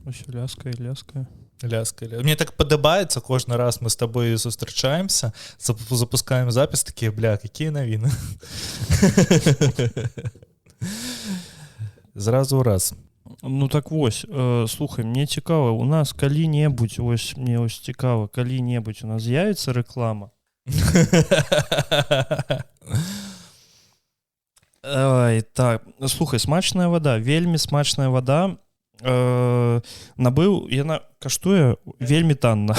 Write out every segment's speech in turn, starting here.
Ось ляскае. Мне так падабаецца, кожны раз мы з табой сустрачаемся, запускаем запіс, такія, бля, какие навіны. Зразу раз. Ну так вось, слухай, мне цікава, у нас калі-небудзь, мне цікава, калі-небудзь у нас з'явіцца рэклама. Ай, так, слухай, смачная вода, вельмі смачная вода. Набыў, яна каштуе вельмі танна.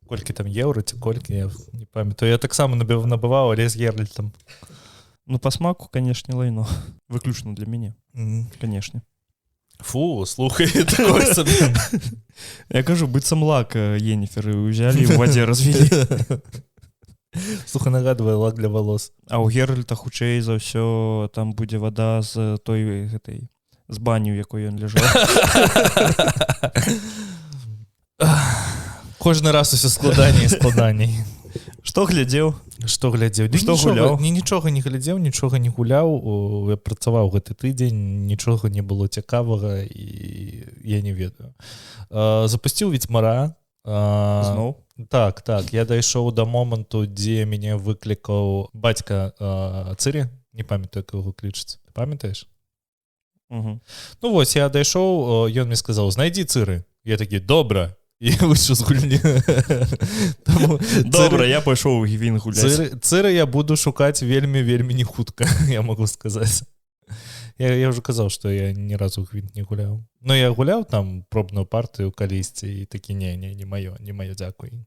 Колькі там еўра ці колькі, я не памятаю. Я таксама набываў, але з Геральтам. Ну, па смаку, канешне, лайно. Выключна для мяне. Канешне. Фу, слухай, такое сабе. Я кажу, быццам лак Ениферы ўзялі, у вадзе развілі. Слухай, нагадвае лак для волос. А ў Геральта хутчэй за ўсё там будзе вода з той гэтай, з баню, якой ён ляжаў. Кожны раз усё складаней. Што глядзеў? Што глядзеў? Што гуляў? Нічога не глядзеў, нічога не гуляў. Я працаваў гэты тыдзень, нічога не было цікавага і я не ведаю. Запусціў Ведьмара. Зноў? Так, я дайшоў да моманту, дзе мяне выклікаў бацька Цырі. Не памятаю, як яго клічаць. Ты памятаеш? Ну вось, я дайшоў, ён мне сказаў, знайдзі Цыры. Я такі, добра. І выйшаў з гульні. Добра, я пайшоў у Гівін гуляць. Цыры я буду шукаць вельмі не хутка, я магу сказаць. Я ўжо казаў, што я ні разу Гівін не гуляў. Но я гуляў там пробную партыю калісьці і такі, не маё, дзякуй.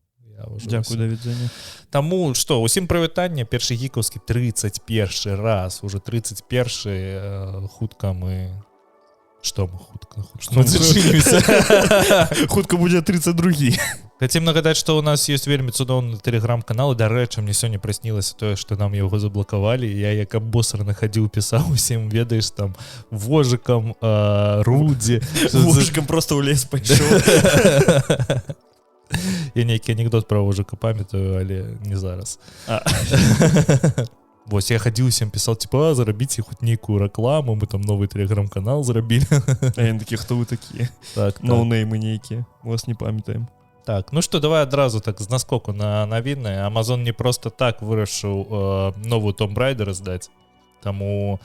Дзякуй, да відзення. Таму, што, усім прывітанне, першы гікаўскі 31 раз, уже 31 хутка мы... Што мы хутка? Мы зачынімся. Хутка будзе 32. Хацім нагадаць, што ў нас ёсць вельмі цудоўны тэлеграм-канал. Дарэчы, мне сёння прыснілася тое, што нам яго заблакавалі. Я як абосраны хадзіў, пісаў усім, ведаеш, там, вожыкам, Рудзі. Вожыкам проста ў лес пайшоў. Я нейкі анекдот пра вожыка памятаю, але не зараз. Вось, я хадзіў усім, пісаў, типа, зарабіце хоць нейкую рэкламу, мы там новый тэлеграм-канал зрабілі. А яны такі, хто вы такія? Так. Ноунеймы нейкія, мы вас не памятаем. Так, ну што, давай адразу так з наскоку на навіны. Amazon не просто так вырашыў новую Tomb Raider здаць. Таму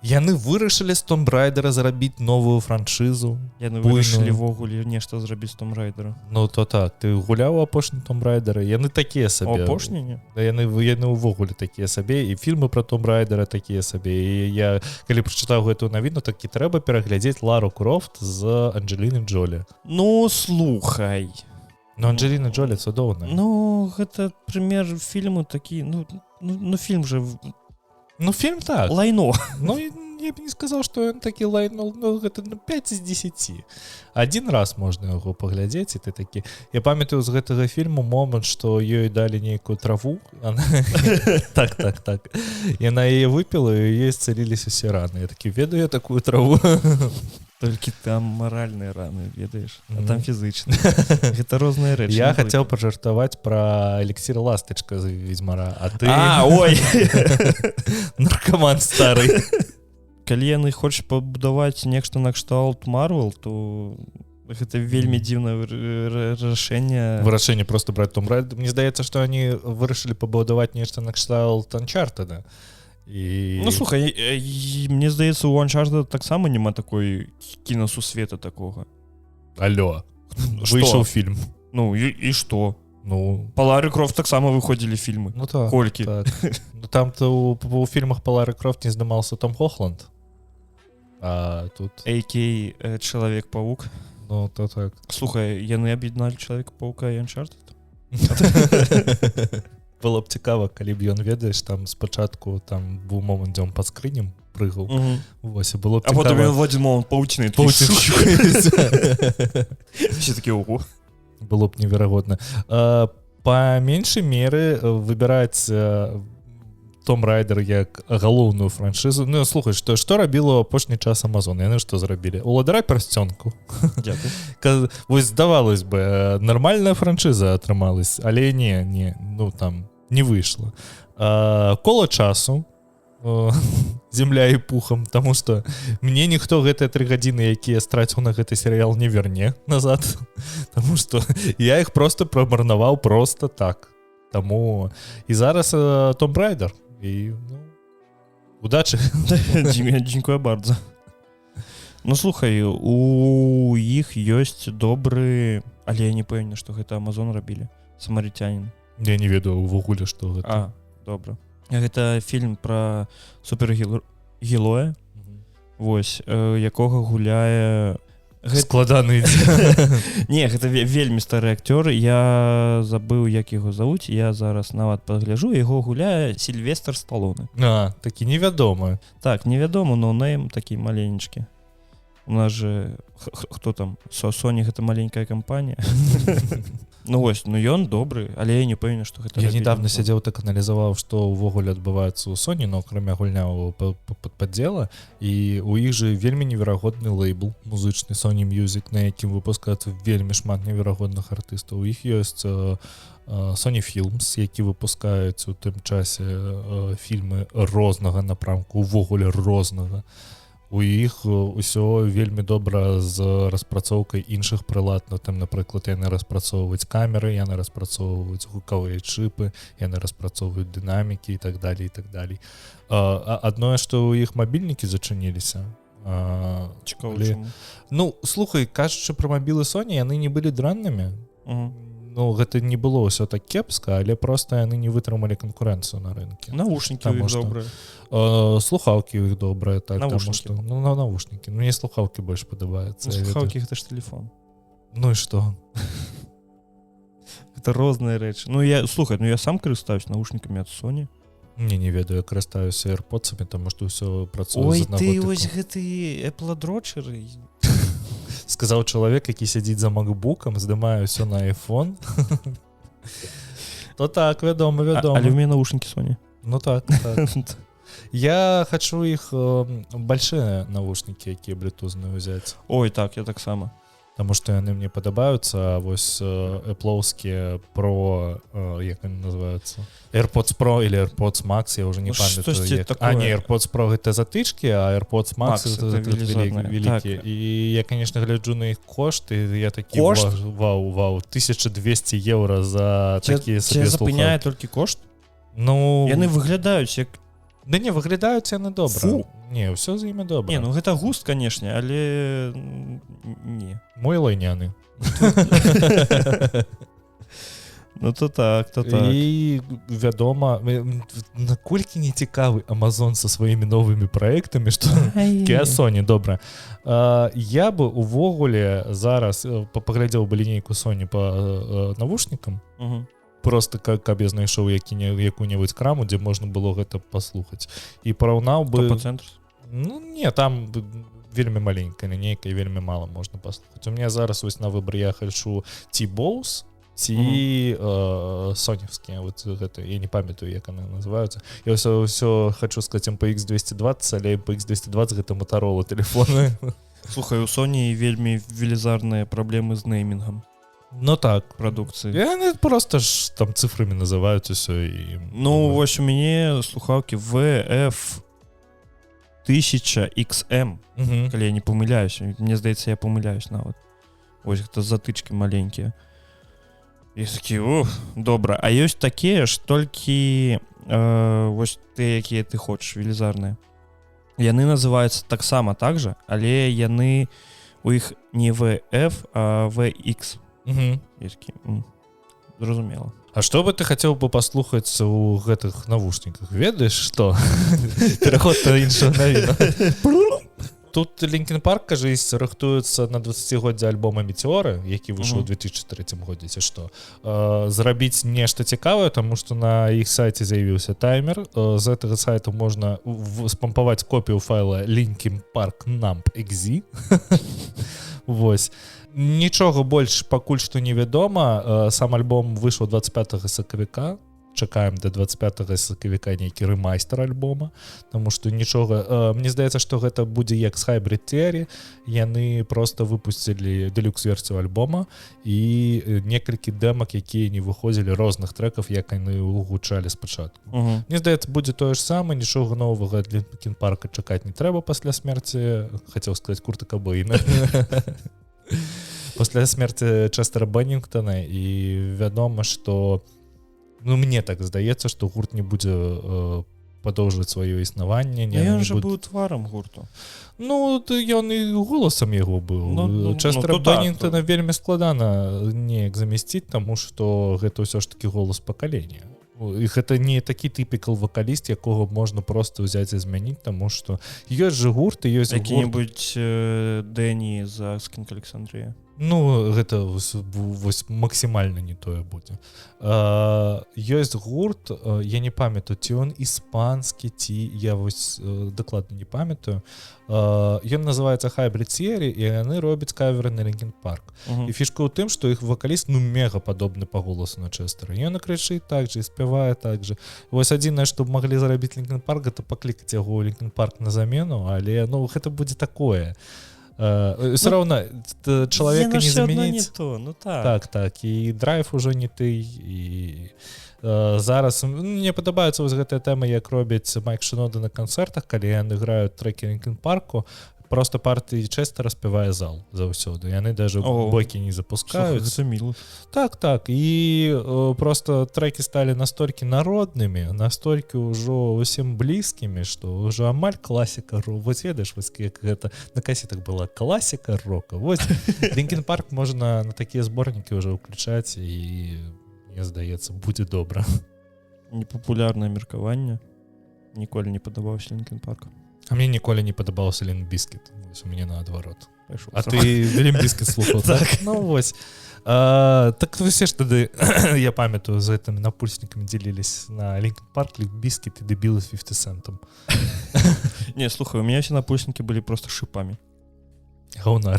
яны вырашылі з Tomb Raider зрабіць новую франшызу. Яны вырашылі ввогуле нешта зрабіць з Tomb Raider. Ну то так, ты гуляў апошні Tomb Raider? Яны такія сабе. Апошні не? Яны увогуле такія сабе, і фільмы пра Tomb Raider такія сабе. І я, калі прачытаў гэтую навіну, так і трэба пераглядзець Лару Крофт з Анджеліны Джолі. Ну, слухай. Ну, Анджеліна Джолі цудоўная. Ну, гэта прымер фільму такі, ну фільм же... Ну, фільм так. Лайно. Ну, я б не сказаў, што ён такі лайно, ну, гэта 5 з 10. Один раз можна яго паглядзець, і ты такі... Я памятаю з гэтага фільму момант, што ёй далі нейкую траву. Так. Яна яе выпіла, і ёй исцелились усе раны. Я такі, ведаю я такую траву. Толькі там маральныя раны, ведаеш, а там фізычна. Гэта розныя рэчы. Я хацеў пажартаваць пра эліксір ластачка з Ведьмара, а ты... ой! Наркаман стары. Калі яны хочуць пабудаваць нешта накшталт Marvel, то гэта вельмі дзіўнае рашэнне. Вырашэнне просто браць Tomb Raider. Мне здаецца, што они вырашылі пабудаваць нешта накшталт Uncharted. Ну, слухай, мне здаецца, у Uncharted таксама няма такой кінасусвета такога. Алло, выйшаў фільм. Ну, і што? Ну, па Лары Крофт таксама выходзілі фільмы. Ну так. Колькі? Ну, там-то у фільмах па Лары Крофт не здымаўся Том Хохланд. А тут... А.К. Чалавек-павук. Ну, то так. Слухай, яны аб'ядналі Чалавека-павука і Uncharted? Было б цікава, калі б ён, ведаеш, там спачатку там быў момант, дзе он пад скрынем прыгаў. Вось, было б цікава. А потым ён в один момант паўціны. Все такі, ого. Было б неверагодна. Па меншай меры выбіраць Tomb Raider як галоўную франшызу. Ну, слухай, што рабіла апошні час Amazon? Яны што зрабілі? Уладара пярсцёнку. Дзякуй. Вось, здавалось бы, нармальная франшыза атрымалась, але не, ну, там, не выйшла. Кола часу земля і пухам, таму што мне ніхто гэтыя 3 гадзіны, якія страціў на гэты серыял, не верне назад, таму што я іх просто прамарнаваў просто так. Таму і зараз Tomb Raider і удачы. Дзякуй бардза. Ну слухай, у іх ёсць добры, але я не пэўны, што гэта Amazon рабілі, Самарытянін. Я не ведаю увогуле, што гэта. Добра. Гэта фільм пра супергероя, вось, якога гуляе... Складаны. Не, гэта вельмі стары актёр, я забыў, як яго завуць, я зараз нават пагляжу, яго гуляе Сільвестр Сталоне. Такі невядомы. Так, невядомы, ноунейм такі маленечкі. У нас же, хто там, Sony гэта маленькая кампанія. Ну вось, ён добры, але я не пэўны, што гэта... Я недавно сядзеў так аналізаваў, што ўвогуле адбываецца ў Sony, но акрамя гульняў паддзела, і у іх же вельмі неверагодны лейбл музычны Sony Music, на якім выпускаюцца вельмі шмат неверагодных артыстаў. У іх ёсць Sony Films, які выпускаюць у тым часе фільмы рознага напрамку, увогуле рознага. У іх усё вельмі добра з распрацоўкай іншых прылад, там, напрыклад, яны распрацоўваюць камеры, яны распрацоўваюць гукавыя чыпы, яны распрацоўваюць дынамікі і так далей, і так далей. Адное, што ў іх мабільнікі зачыніліся. Цікава, чаму? Ну, слухай, кажучы пра мабілы Sony, яны не былі дрэннымі. Ну, гэта не было ўсё так кепска, але проста яны не вытрымалі канкурэнцыю на рынке. Навушнікі ў іх добрыя. Слухаўкі ў іх добрыя, так, навушнікі. Навушнікі. Ну, мне слухаўкі больш падабаюцца. Слухаўкі гэта ж тэлефон. Ну і што? Гэта розныя рэчы. Ну, слухай, я сам карыстаюсь навушнікамі ад Sony. Не ведаю, я карыстаюся AirPods'амі, таму што ўсё працуе з аднаго тыпу. Ой, ты вось гэты Apple-дрочеры. Сказаў чалавек, які сядзіць за макбукам, здымае ўсё на iPhone. То так, вядома. Але ў мяне навушнікі Sony. Ну так. Я хачу іх большие навушнікі, якія блютузныя ўзяць. Ой, так, я таксама. Таму што яны мне падабаюцца, а вось Apple-овскія Pro, як яны называюцца? AirPods Pro или AirPods Max, я уже не памятаю. Не, AirPods Pro гэта затычкі, а AirPods Max гэта вялікія. І я, конечно, гляджу на іх кошт, і я такі, вау, 1200 евро за такія сабе слухаўкі. Ці запыняе толькі кошт? Ну... Яны выглядаюць як... Да не, выглядаюць яны добра. Фу! Не, ўсё з імі добра. Не, ну гэта густ, канешне, але... Не. Мой лайняны. Ну то так. І, вядома, наколькі не цікавы Amazon са сваімі новымі праектамі, што Kia Sony, добра. Я бы увогуле зараз паглядзеў бы лінейку Sony па навушнікам, просто каб я знайшоў якую-небудзь краму, дзе можна было гэта паслухаць. І параўнаў бы... Топа-цэнтр? Ну, не, там вельмі маленькая лінейка і вельмі мала можна паслухаць. У меня зараз вось на выбар я хачу ці Bose, ці соневскія. Вот гэта, я не памятаю, як яны называюцца. Я ўсё хачу сказаць MPX-220, але MPX-220 гэта Motorola тэлефоны. Слухай, у Sony вельмі велізарныя праблемы з неймінгам. Ну так, прадукцыі. Яны просто ж там цифрамі называюць усё і... Ну, вось у мяне слухаўкі VF1000XM, калі я не памыляюсь. Мне здаецца, я памыляюсь нават. Вось гэта затычкі маленькія. І такі, добра. А ёсць такія ж толькі вось ты, якія ты хочаш, велізарныя. Яны называюцца таксама так жа, але яны у іх не VF, а VX. Зразумела. А што бы ты хацеў бы паслухаць у гэтых навушніках? Ведаеш, што? Пераход на іншую навіну. Тут Linkin Park, кажись, рыхтуецца на 20-годдзе альбома Метеоры, які выйшаў у 2003 годзе, ці што. Зрабіць нешта цікавае, таму што на іх сайце з'явіўся таймер. З гэтага сайта можна спампаваць копію файла Linkin Park nump.exe. Вось. Нічога больш пакуль што невядома. Сам альбом выйшаў 25 сакавіка. чакаем до 25 сакавіка нейкі рэмайстер альбома, таму што нічога, мне здаецца, што гэта будзе як з Hybrid Theory, яны просто выпусцілі дэлюкс-версію альбома і некалькі дэмак, якія не выходзілі розных трэкаў, як яны гучалі спачатку. Мне здаецца, будзе тое ж самае, нічога новага для Лінкін Парка чакаць не трэба пасля смерці, хацеў сказаць Курта Кабейна. Пасля смерці Честера Беннінгтона, і вядома, што мне так здаецца, што гурт не будзе падоўжваць сваё існаванне. Ён жа быў тварам гурту. Ну, ён і голасам яго быў. Честера Беннінгтона вельмі складана неяк замясціць, таму што гэта ўсё ж такі голас пакалення. І гэта не такі тыпікал вакаліст, якога можна проста ўзяць і змяніць, таму што ёсць жа гурт, і ёсць які-небудзь Дэні з Скінк Александрія. Ну, гэта вось максімальна не тое будзе. Ёсць гурт, я не памятаю, ці ён іспанскі, ці я вось дакладна не памятаю. Ён называецца Hybrid Theory, і яны робяць каверы на Лінкін Парк. І фішка ў тым, што іх вакаліст мега падобны па голасу на Честера. Ён крычыць так жа, і спявае так жа. Вось адзінае, што б маглі зрабіць Лінкін Парк, гэта паклікаць яго ў Лінкін Парк на замену, але гэта будзе такое. Все равно чалавека не заменіць. Так, і драйв ужо не ты, і зараз мне падабаецца вось гэтая тэма, як робяць Майк Шинода на канцэртах, калі яны граюць трэкі Лінкін Парку, просто партыі Честера спявае зал заўсёды. Яны даже бойкі не запускаюць. Гэта міло. Так, і просто трэкі сталі настолькі народнымі, настолькі ўжо усім блізкімі, што ўжо амаль класіка рока. Вось ведаеш, як гэта на касетах была класіка рока. Вось Лінкін Парк можна на такія зборнікі ўжо ўключаць, і мне здаецца, будзе добра. Непапулярнае меркаванне. Ніколі не падабаўся Лінкін Парк. А мне ніколі не падабаўся Лімп Бізкіт. Вось у мяне наадварот. А ты Лімп Бізкіт слухаў, так? Ну вось. Так усе ж тады, я памятаю, з гэтымі напульснікамі дзелілись на Лінкін Парк, Лімп Бізкіт і Дэбілы з 50 Центом. Не, слухай, у меня все напульсники были просто шипами. Гаўнар.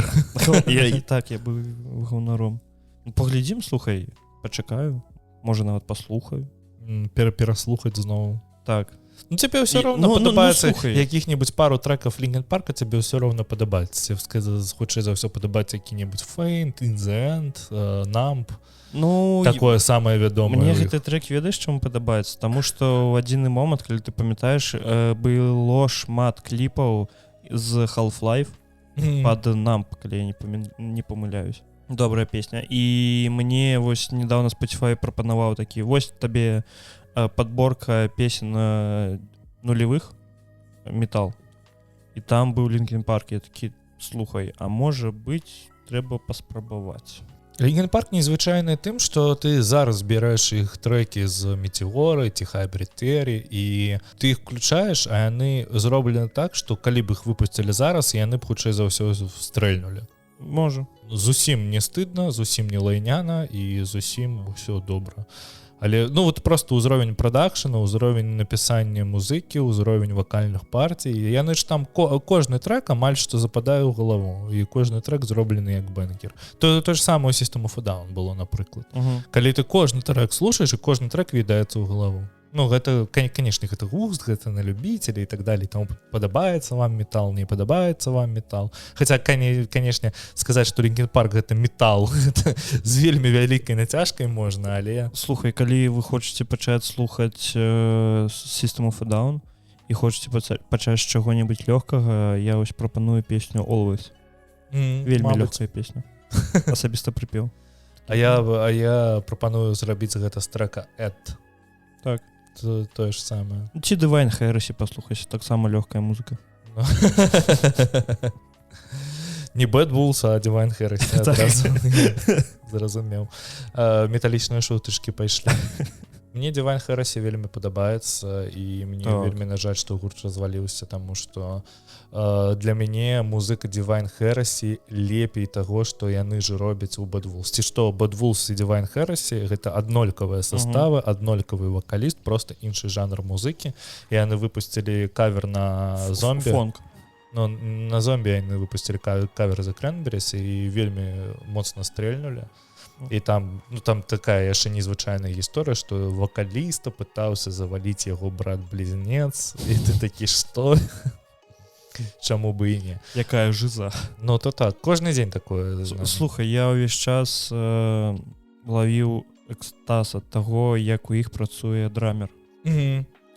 Я быў гаўнаром. Паглядзім, слухай, пачакаю. Можа, нават паслухаю. Пераслухаць зноў. Так. Ну, тебе ўсё роўна падабаецца якіх-небудзь пару трэкаў Лінкін Парка, тебе ўсё роўна падабаецца. Хутчэй за ўсё падабаецца які-небудзь Faint, In the End, Numb. Ну, такое самае вядомае. Мне гэты трэк, ведаеш, чаму падабаецца? Таму што ў адзіны момант, калі ты памятаеш, было шмат кліпаў з Half-Life пад Numb, калі я не памыляюсь. Добрая песня. І мне вось недавно Spotify прапанаваў такі: вось табе подборка песен нулевых, метал. І там быў Лінкін Парк. Я такі, слухай, а можа быць, трэба паспрабаваць. Лінкін Парк незвычайны тым, што ты зараз збіраеш іх трэкі з Метеоры ці Hybrid Theory, і ты іх включаеш, а яны зроблены так, што калі б іх выпусцілі зараз, яны б хутчэй за ўсё стрэльнулі. Можа. Зусім не стыдна, зусім не лайняна, і зусім ўсё добра. Але, ну, вот просто ўзровень прадакшана, ўзровень напісання музыкі, ўзровень вакальных партый. Яны ж там кожны трэк амаль што западае ў галаву. І кожны трэк зроблены як бэнгер. То ж самае у System of a Down было, напрыклад. Калі ты кожны трэк слушаеш, і кожны трэк відаецца ў галаву. Ну, гэта, канешне, гэта густ, гэта на любителей і так далее. Таму падабаецца вам метал, не падабаецца вам метал. Хаця, канешне, сказаць, што Лінкін Парк гэта метал, з вельмі вялікай нацяжкай можна, але... Слухай, калі вы хочаце пачаць слухаць System of a Down і хочаце пачаць з чаго-небудзь лёгкага, я вось прапаную песню Always. Вельмі лёгкая песня. Асабіста прыпеў. А я прапаную зрабіць гэта з трэка Эд. Так. Тое ж самае. Ці Divine Heresy паслухайся, таксама лёгкая музыка. Не Bad Bulls, а Divine Heresy. Зразумеў. Металічныя шутачкі пайшлі. Мне Divine Heresy вельмі падабаецца, і мне вельмі на жаль, што гурт разваліўся, таму што для мяне музыка Divine Heresy лепей таго, што яны ж робяць у Bad Wolves. Ці што, Bad Wolves і Divine Heresy гэта аднолькавыя составы, аднолькавы вакаліст, просто іншы жанр музыкі. І яны выпусцілі кавер на зомбі. Фонк. Ну, на зомбі яны выпусцілі кавер за Cranberries і вельмі моцна стрэльнулі. і там такая яшчэ незвычайная гісторыя, што вакаліста пытаўся заваліць яго брат-блізнец, і ты такі, што? Чаму бы і не? Якая жиза. Ну, то так, кожны дзень такое. Слухай, я ўвесь час лавіў экстаз ад таго, як у іх працуе драмер.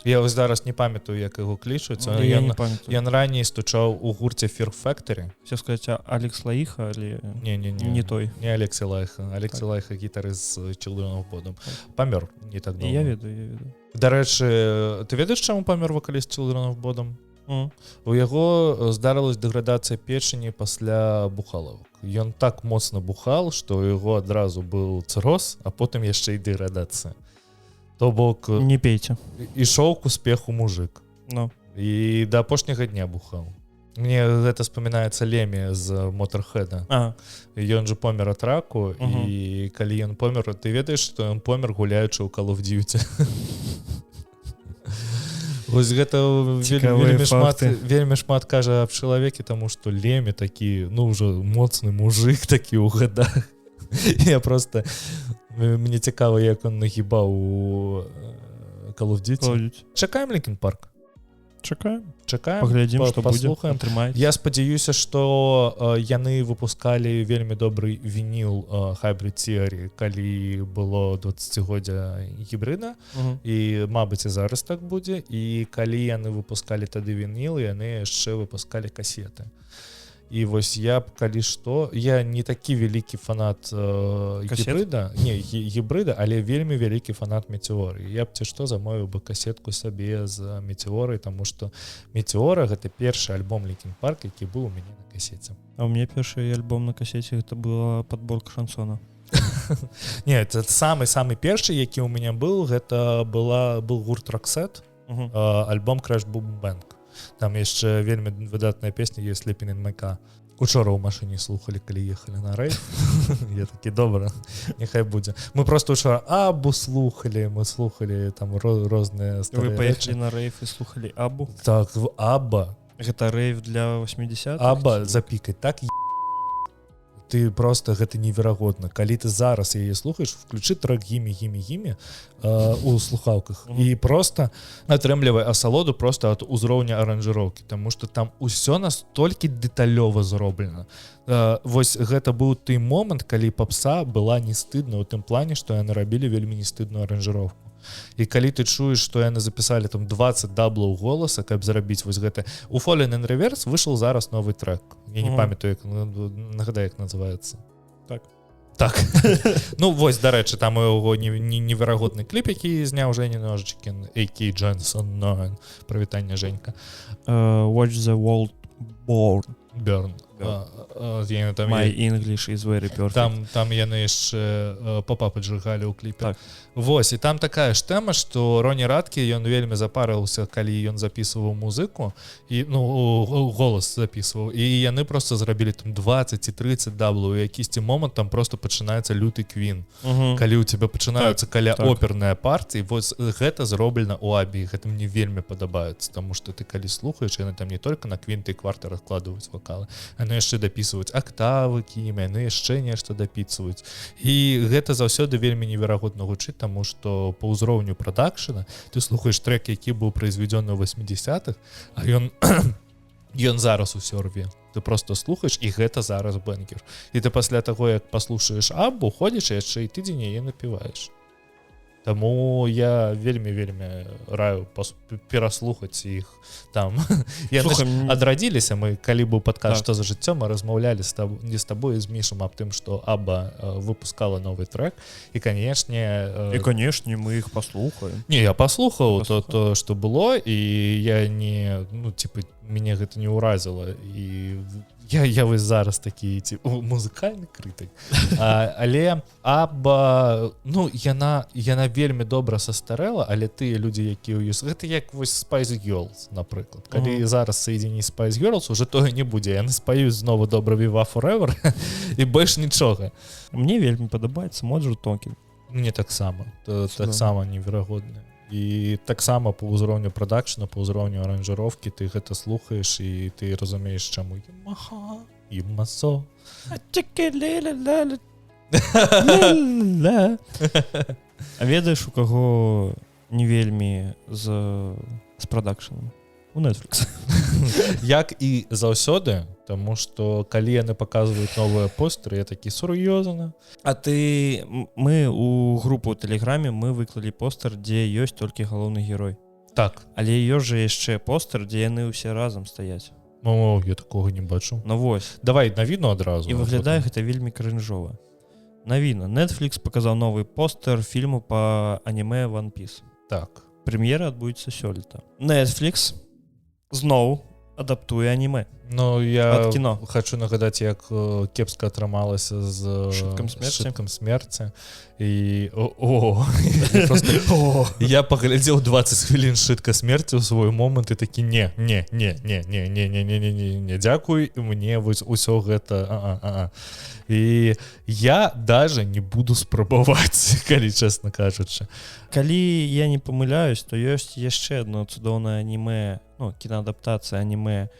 Я вось зараз не памятаю, як яго клічуць. Ён раней стучаў у гурце Fear Factory. Хотел сказать, Алекс Лаиха или... Не той. Не Алекс Лайха. Алекс Лайха гітарыст з Children of Bodom. Памёр не так давно. Я ведаю. Дарэчы, ты ведаеш, чаму памёр вакаліст Children of Bodom? У яго здарылась дэградацыя печені пасля бухалавак. Ён так моцна бухал, што у яго адразу быў цыроз, а потым яшчэ і дэградацыя. То бок... Не пейте. Ішоў к успеху мужик. Ну. І да апошняга дня бухаў. Мне гэта спамінаецца Лемі з Motorhead. Ён же помер ад раку, і калі ён помер, ты ведаеш, што ён помер гуляючы ў Call of Duty. Вось гэта вельмі шмат кажа аб чалавеке, таму што Лемі такі, ну, ўжо моцны мужик такі ў гадах. Я просто... Мне цікава, як он нагибаў у Call of Duty. Чакаем Linkin Park? Чакаем. Паглядзім, што будзе. Я спадзяюся, што яны выпускалі вельмі добры вініл Hybrid Theory, калі было 20-годдзя гібрыда, і, мабыць, і зараз так будзе, і калі яны выпускалі тады вініл, яны яшчэ выпускалі касеты. І вось я б, калі што, я не такі вялікі фанат гібрыда, але вельмі вялікі фанат Метеоры. Я б ці што замовіў бы касетку сабе з Метеорай, таму што Метеора — гэта першы альбом Linkin Park, які быў у мяне на касеце. А у мяне першы альбом на касеце гэта была подборка шансона. Не, это самы першы, які ў мяне быў, гэта был гурт Roxette, альбом Crash Boom Bang. Там яшчэ вельмі выдатная песня есть Sleeping in my car. Учора ў машыне слухалі, калі ехалі на рэйв. Я такі, добра, няхай будзе. Мы просто учора Абу слухалі, мы слухалі там розныя старыя. Вы паехалі на рэйв і слухалі Абу? Так, Аба. Гэта рэйв для 80-х? Аба запікай, так ты просто, гэта неверагодна. Калі ты зараз яе слухаеш, включы трек гімі у слухаўках і просто атрымлівай асалоду просто ад узроўня аранжыроўкі, таму што там усё настолькі дэталёва зроблена. Вось гэта быў той момант, калі папса была не стыдна ў тым плане, што яны рабілі вельмі не стыдную аранжыроўку. І калі ты чуеш, што яны запісалі там 20 даблаў голаса, каб зрабіць вось гэта. У Fallen in Reverse выйшаў зараз новы трек. Я не памятаю, нагадай, як называецца. Так. Ну, вось, дарэчы, там у яго неверагодны кліп, які зняў Жені Ножичкін, А.К. Дженсон. Прывітанне, Женька. Watch the world burn. My English is very perfect. Там яны яшчэ папа поджигалі ў кліпе. Вось, і там такая ж тэма, што Роні Радкі, ён вельмі запарыўся, калі ён запісваў музыку, і, голас запісваў, і яны просто зрабілі там 20 ці 30 даблаў, і якісьці момант там просто пачынаецца люты квін. Калі ў цябе пачынаюцца каля оперныя партыі, вось гэта зроблена ў Абі, гэта мне вельмі падабаецца, таму што ты калі слухаеш, яны там не толькі на квінты і кварты раскладваюць вакалы, яны яшчэ дапісваюць актавы, кімі, яны яшчэ нешта дапісваюць. І гэта заўсёды вельмі неверагодна гучыць, таму што па ўзроўню прадакшана ты слухаеш трэк, які быў произведённы ў 80-х, а ён зараз усё рве. Ты просто слухаеш, і гэта зараз бэнгер. І ты пасля таго, як паслушаеш Абу, ходзіш яшчэ і тыдзень яе напіваеш. Таму я вельмі раю пераслухаць іх там. Яны адрадзіліся, мы, калі быў падкаст «Што за жыццё», мы размаўлялі не з табой, з Мішам аб тым, што Аба выпускала новы трек, і, канешне... мы іх паслухаем. Не, я паслухаў то, што было, і я не... мяне гэта не ўразіла, і... Я вось зараз такі музыкальны крытык. Але Аба, яна вельмі добра састарэла, але тыя людзі, якія ў ёсць, гэта як вось Spice Girls, напрыклад. Калі зараз соедині Spice Girls, уже тое не будзе. Яны спаюць знову добра Viva Forever і больш нічога. Мне вельмі падабаецца Modern Talking. Мне таксама. Таксама неверагодна. І таксама па ўзроўню прадакшна, па ўзроўню аранжыроўкі ты гэта слухаеш і ты разумееш, чаму Ямаха, Ямасо. А ведаеш, у каго не вельмі з прадакшаном? У Netflix. Як і заўсёды, таму што калі яны паказваюць новыя постэры, я такі сур'ёзна. А мы у групу ў Тэлеграме мы выклалі постэр, дзе ёсць толькі галоўны герой. Так. Але ёсць жа яшчэ постэр, дзе яны ўсе разам стаяць. О, я такога не бачу. Ну вось. Давай навіну адразу. І выглядае гэта вельмі крынжова. Навіна. Netflix паказаў новы постэр фільму па аніме One Piece. Так. Прэм'ера адбудзецца сёлета. Netflix зноў адаптуе аніме. Ну, я кіно. Хочу нагадаць, як кепска атрымалася з шыткам смерці. І я паглядзеў 20 хвілін шытка смерці ў свой момант і такі не, дзякуй, мне вось усё гэта і я даже не буду спрабаваць, калі чэсна кажучы. Калі я не памыляюсь, то ёсць яшчэ одно цудоўнае аніме, ну, кінаадаптацыя аніме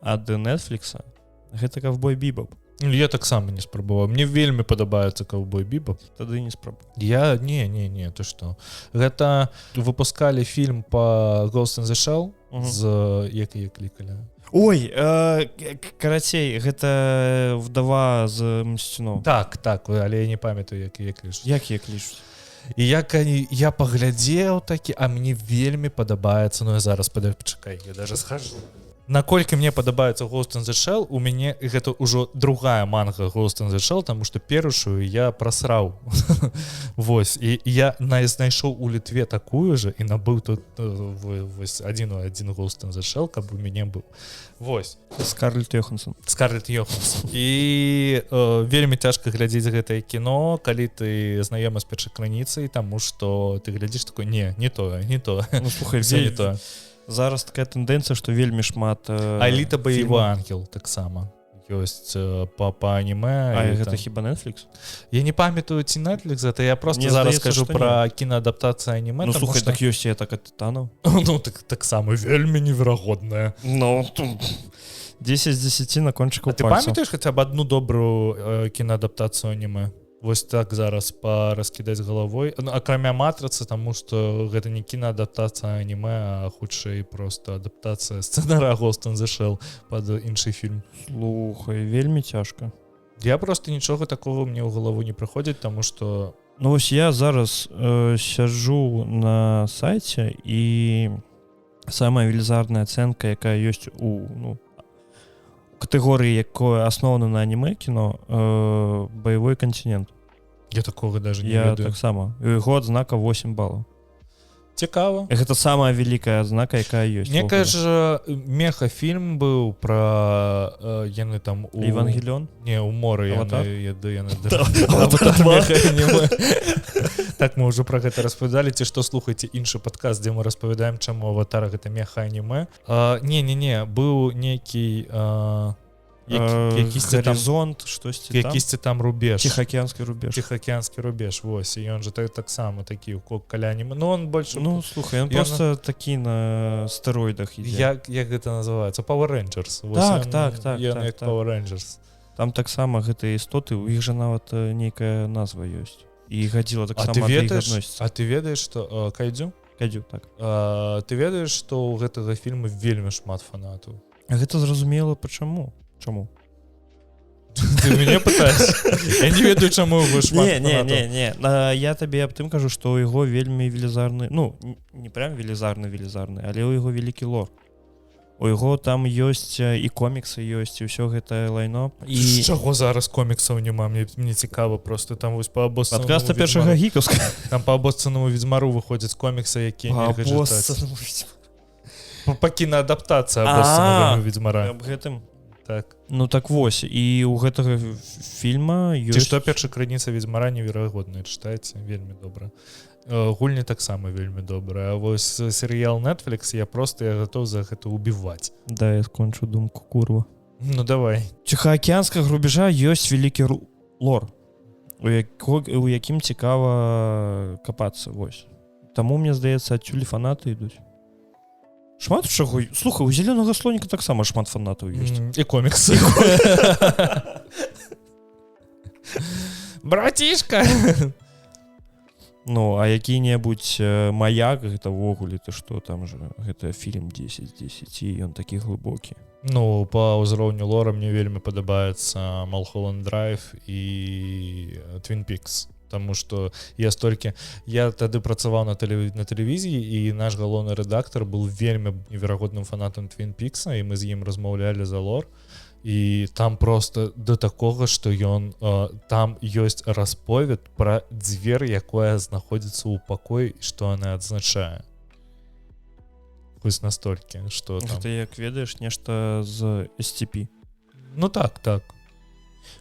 ад Netflix. Гэта Ковбой Бібоп. Я таксама не спрабаваў. Мне вельмі падабаецца Ковбой Бібоп. Тады не спрабую. Я не, ты што? Гэта выпускалі фільм па Ghost in the Shell з якія клікалі. Ой, карацей, гэта вдова з Мстюнов. Так, але я не памятаю, як лічуць. Як лічуць? І я паглядзеў такі, а мне вельмі падабаецца, ну я зараз пачакай, я даже схожу. Наколькі мне падабаецца Ghost in the Shell, у мяне гэта ўжо другая манга Ghost in the Shell, таму што першую я прасраў. Вось, і я знайшоў у Літве такую же і набыў тут вось адзін Ghost in the Shell, каб у мяне быў. Вось. Скарлетт Йоханссон. І вельмі цяжка глядзець гэтае кіно, калі ты знаёмы з першай крыніцай, таму што ты глядзіш такой, не тое. Ну, слухай, не тое. Зараз такая тэндэнцыя, што вельмі шмат Аліта Баявы ангел таксама ёсць па аніме. А гэта хіба Netflix? Я не памятаю, ці Netflix, это я просто зараз скажу пра кінаадаптацыю аніме. Ну, слухай, так ёсць і Атака тытанаў. Ну, таксама вельмі неверагодная. Ну, 10 з 10 на кончыку пальцаў. Ты памятаеш хаця б адну добрую кінаадаптацыю аніме? Вось так зараз раскідаць галавой, акрамя матрыцы, таму што гэта не кінаадаптацыя аніме, а хутчэй просто адаптацыя сцэнара Ghost in the Shell пад іншы фільм. Слухай, вельмі цяжка. Я просто нічога такого мне ў галаву не прыходзіць, таму што... Ну вось я зараз сяджу на сайце і самая велізарная ацэнка, якая ёсць у катэгорыі, якое асноўна на аніме кіно, «Баявой континент». Я такого даже не ведаю. Я таксама. У яго адзнака 8 балаў. Цікава. Гэта самая вялікая адзнака, якая ёсць. Некая ж меха-фільм быў пра яны там у... Евангелион? Не, у моры Аватар? яны... Аватар 2. Так, мы ўжо пра гэта распавядалі, ці што слухайце іншы падкаст, дзе мы распавядаем, чаму Аватар гэта меха-анімэ. Не, быў нейкі... Горизонт, штосьці там. Якісьці там рубеж. Тихоокеанскі рубеж, вось. І ён жа таксама такі каля аніме. Ну, он больше... Ну, слухай, он просто такі на стероидах ідзе. Як гэта называецца? Power Rangers. Так. Ён як Power Rangers. Там таксама гэтыя істоты, у іх жа нават нейкая назва ёсць. І гадзіла таксама да іх адносіцца. А ты ведаеш, што... Кайдзю? Кайдзю, так. Ты ведаеш, што ў гэтага фільма вельмі шмат фанатаў? Гэта зразумела, пачаму? Чаму? Ты мяне пытаеш? Я не ведаю, чаму его шмат фанатаў. Не. Я табе аб тым кажу, што ў яго вельмі велізарны, ну, не прям велізарны, але ў яго вялікі лор. У яго там ёсць і коміксы ёсць, і ўсё гэта лайно. З чаго зараз коміксаў няма? Мне цікава просто. Там вось па абосцанаму Падкаста першага гікаўска. Там па абосцанаму Ведзьмару выходзяць коміксы, якія нельга чытаць. Па кінаадаптацыя абосцанаму Ведзьмара. Аб гэтым? Так. Ну так вось, і у гэтага фільма ёсць... Ці што першая крыніца Ведзьмара неверагодная, чытаеце? Вельмі добра. Гульні таксама вельмі добрая. А вось серыял Netflix я гатоў за гэта убіваць. Да, я скончу думку, курва. Ну давай. Ціхаакеанскага рубежа ёсць вялікі лор, у якім цікава капацца, вось. Таму, мне здаецца, адсюль фанаты ідуць. Шмат чаго? Слухай, у зялёнага слоніка таксама шмат фанатаў ёсць. І коміксы. братишка. Ну, а які-небудзь маяк, гэта ўвогуле, ты што, там же, гэта фільм 10 з 10, і ён такі глыбокі. Ну, па ўзроўню лора мне вельмі падабаецца Малхолланд Драйв і Twin Peaks. Таму што я тады працаваў на тэлевізіі, і наш галоўны рэдактар быў вельмі неверагодным фанатам Twin Peaks, і мы з ім размаўлялі за лор. І там просто до такога, што ён там ёсць расповед пра дзвер, якое знаходзіцца ў пакоі, што яна адзначае. Вось настолькі, што там. Гэта як ведаеш нешта з SCP. Ну так.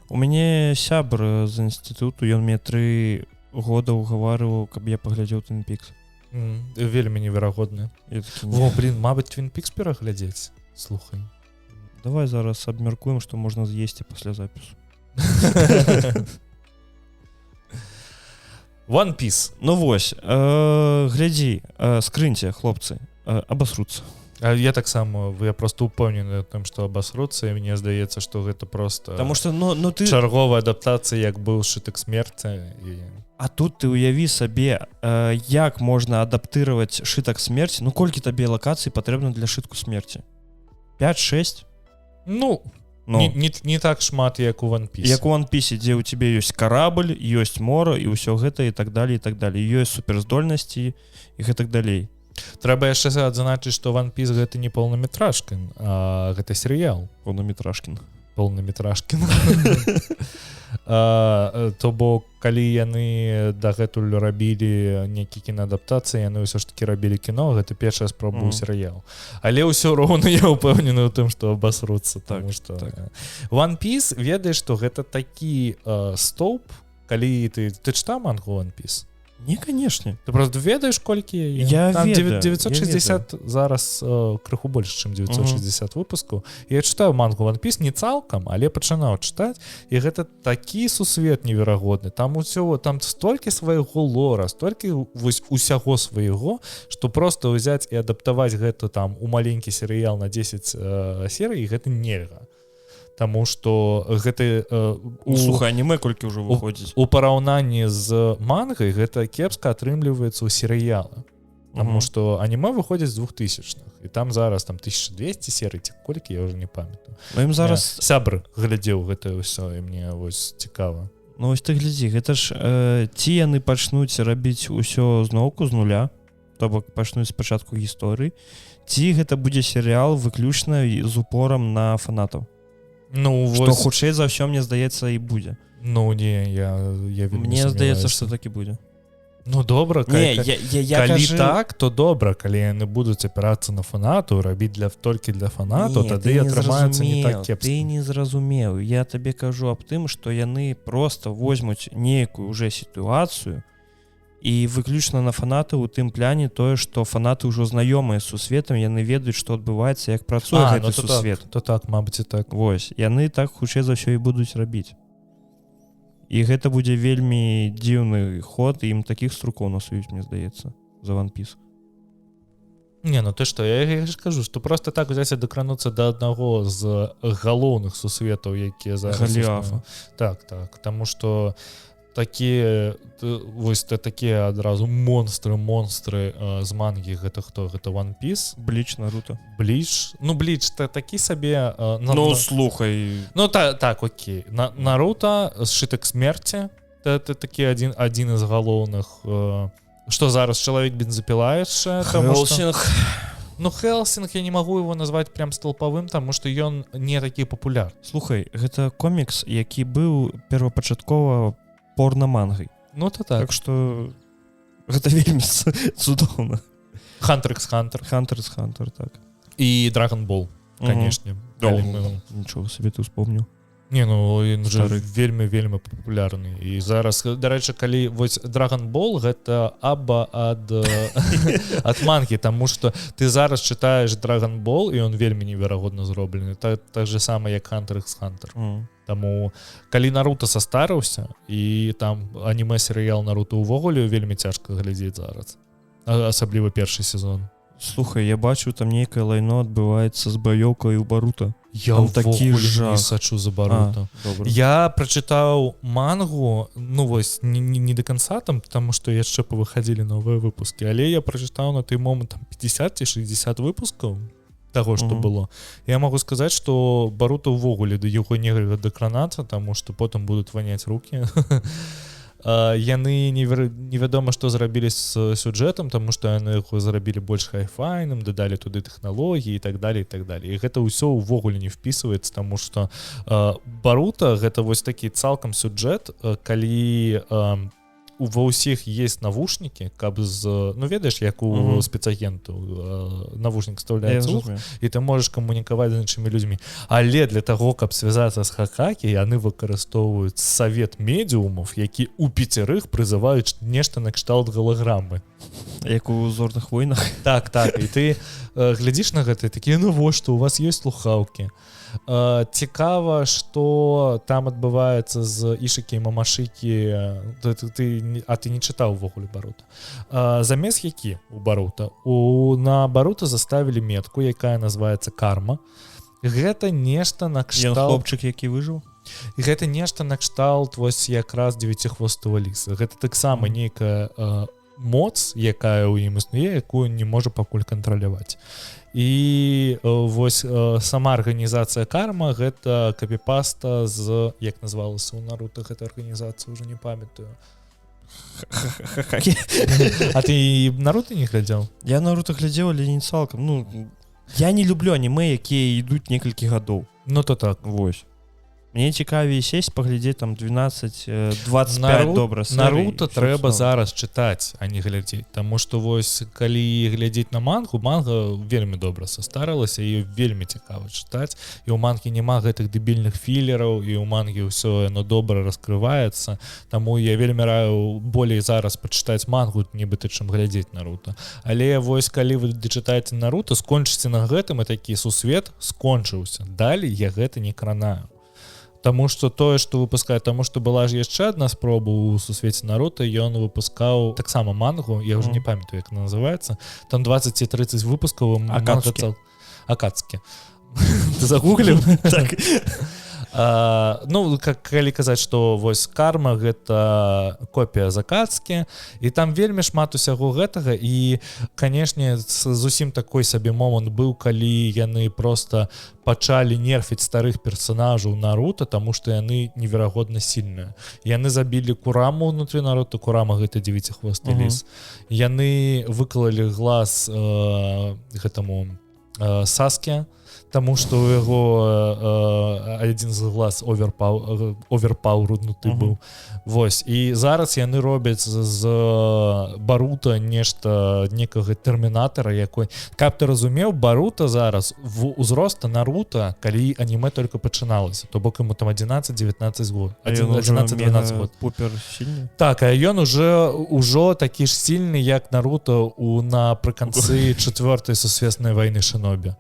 У мяне сябр з інстытуту, ён мне 3 года ўгаварываў, каб я паглядзеў Twin Peaks. Вельмі неверагодны. Мабыць, Twin Peaks пераглядзець. Слухай. Давай зараз абмяркуем, што можна з'есці пасля запісу. One Piece. Ну вось, глядзі, скрыньце, хлопцы, абасруцца. Я таксама, я просто упэўнены там, што абасруцца, і мне здаецца, што гэта просто Таму што, ты... чарговая адаптацыя, як быў Шытак смерці. А тут ты уяві сабе, як можна адаптыраваць Шытак смерці, ну колькі табе лакацый патрэбна для Шытку смерці? 5-6? Ну, не так шмат, як у One Piece. Як у One Piece, дзе ў цябе ёсць карабль, ёсць мора, і ўсё гэта, і так далее, і так далее. Ёсць суперздольнасці, і гэтак далей. Трэба яшчэ адзначыць, што One Piece гэта не паўнаметражкін, а гэта серыял. Паўнаметражкін. То бок, калі яны дагэтуль рабілі нейкі кінаадаптацыі, яны ўсё ж такі рабілі кіно, гэта першая спроба ў серыял. Але ўсё роўна я ўпэўнены ў тым, што абасруцца. Так. One Piece, ведаеш, што гэта такі стоўп, калі ты чытаў мангу One Piece? Не, конечно. Ты просто ведаеш, колькі я там ведаю. 960 зараз крыху больш, чым 960 выпускаў. Я чытаю мангу One Piece не цалкам, але пачынаў чытаць, і гэта такі сусвет неверагодны. Там усё, там столькі свайго лора, столькі вось усяго свайго, што просто ўзяць і адаптаваць гэта там у маленькі серыял на 10 серый, і гэта нельга. Таму што гэта слухай, аніме колькі ўжо выходзіць. У параўнанні з мангай гэта кепска атрымліваецца ў серыялы. Таму што аніме выходзіць з 2000-х. І там зараз там 1200 серый, ці колькі, я ўжо не памятаю. Ім зараз сябр глядзеў гэта ўсё, і мне вось цікава. Ну вось ты глядзі, гэта ж ці яны пачнуць рабіць усё зноўку з нуля, то бок пачнуць спачатку гісторыі, ці гэта будзе серыял выключна з упорам на фанатаў. Ну, што хутчэй за ўсё, мне здаецца, і будзе. Ну, не, я мне здаецца, што так і будзе. Ну, добра, калі так, то добра, калі яны будуць апірацца на фанату, рабіць толькі для фанату, тады атрымаецца не так кепска. Ты не зразумеў. Я табе кажу аб тым, што яны проста возьмуць нейкую ўжо сітуацыю і выключна на фанаты ў тым пляне тое, што фанаты ўжо знаёмыя з сусветам, яны ведаюць, што адбываецца, як працуе гэты сусвет. То так, мабыць, і так. Вось, яны так хутчэй за ўсё і будуць рабіць. І гэта будзе вельмі дзіўны ход, і ім такіх струкоў насуюць, мне здаецца, за One Piece. Не, ну ты што, я ж кажу, што просто так узяць і дакрануцца да аднаго з галоўных сусветаў, якія зараз... Галіафа. Так, таму што такія адразу монстры з мангі, гэта хто? Гэта One Piece? Бліч, Наруто. Бліч? Ну, Бліч, такі сабе... Ну, слухай... Ну, так, окей. Наруто, Шытак смерці, это такі адзін з галоўных... Што зараз, Чалавек бензапіла яшчэ? Хелсінг. Ну, Хелсінг, я не магу его назваць прям столпавым, таму што ён не такі папулярны. Слухай, гэта комікс, які быў первапачаткова порно-мангай. Ну, то так. Так што гэта вельмі цудоўна. Hunter x Hunter. Hunter x Hunter, так. І Dragon Ball, канешне. Нічого собі ты успомніў. Не, ну, ён жа вельмі папулярны. І зараз, дарэчы, калі вось Dragon Ball, гэта аба ад мангі, таму што ты зараз чытаеш Dragon Ball, і ён вельмі неверагодна зроблены. Так же сама, як Hunter x Hunter. Таму, калі Наруто састарыўся, і там аніме-серыял Наруто ўвогуле вельмі цяжка глядзець зараз. Асабліва першы сезон. Слухай, я бачу, там нейкае лайно адбываецца з баёўкай у Барута. Я Там такі ўвогуле жах. не сачу за Барута. Добра. Я прачытаў мангу, ну вось не до конца там, потому что яшчэ павыхадзілі новыя выпускі, але я прачытаў на той момант там 50 ці 60 выпускаў таго, што было. Я магу сказаць, што Барута ўвогуле да яго нельга дакранацца, таму што потым будуць ваняць рукі. Яны невядома, што зрабілі з сюжэтам, таму што яны яго зрабілі больш хайфайным, дадалі туды тэхналогіі і так далее, і так далее. І гэта ўсё ўвогуле не впісваецца, таму што Барута гэта вось такі цалкам сюжэт, калі ва ўсіх есть навушнікі, каб ну ведаеш, як у спецагенту навушнік вставляецца ў вух, і ты можаш камунікаваць з іншымі людзьмі. Але для таго, каб связацца з Хакакі, яны выкарыстоўваюць савет медыумаў, які ў 5 прызываюць нешта накшталт галаграмы. Як у зорных войнах. Так, і ты глядзіш на гэта, такі, ну вось, што у вас ёсць слухаўкі. Цікава, што там адбываецца з Ішыкі і Мамашыкі, ты не чытаў увогуле Барута. Замес які у Барута? На Барута заставілі метку, якая называецца карма. Гэта нешта накшталт... Ён хлопчык, які выжыў? Гэта нешта накшталт вось якраз дзевяціхвостага ліса. Гэта таксама нейкая моц, якая ў ім існуе, якую не можа пакуль кантраляваць. І вось сама арганізацыя карма гэта капіпаста з, як назвалася ў Нарута гэта арганізацыя, ўжо не памятаю. А ты Нарута не глядзеў? Я Нарута глядзеў, але не цалкам. Ну, я не люблю анімэ, якія ідуць некалькі гадоў. Ну то так. Вось. Мне цікавей сесть, паглядзець там 12-25 добра серый. Наруто трэба зараз чытаць, а не глядзець. Таму што вось, калі глядзець на мангу, манга вельмі добра састарылася, і вельмі цікава чытаць. І ў мангі няма гэтых дэбільных філераў, і ў мангі ўсё яно добра раскрываецца. Таму я вельмі раю болей зараз пачытаць мангу, нібыта, чым глядзець Наруто. Але вось, калі вы дачытаеце Наруто, скончыце на гэтым, і такі сусвет скончыўся. Далей я гэта не кранаю. Таму што тое, што выпускае, таму што была ж яшчэ адна спроба ў сусвеце Наруто, ён выпускаў таксама мангу, я ўжо не памятаю, як называецца, там 20 ці 30 выпускаў Акацкі. Ты загугліў? Так. Ну, калі казаць, што вось карма гэта копія з Акацкі, і там вельмі шмат усяго гэтага, і, канешне, зусім такой сабе момант быў, калі яны проста пачалі нерфіць старых персонажаў Наруто, таму што яны неверагодна сильныя. Яны забілі Кураму ўнутры Наруто, Курама гэта дзевяціхвосты ліс. Яны выкалалі глаз гэтаму Саске, таму што ў яго адзін з глаз оверпаўруднуты быў. Вось. І зараз яны робяць з Барута нешта некага тэрмінатара, якой... Каб ты разумеў, Барута зараз в узроста Нарута, калі анімэ толькі пачыналася, то бок яму там 11-19 год. 11-12 год. Пупер сильны? Так, а ён ужо такі ж сильны, як Наруто напрыканцы 4-й сусветнай вайны Шинобі.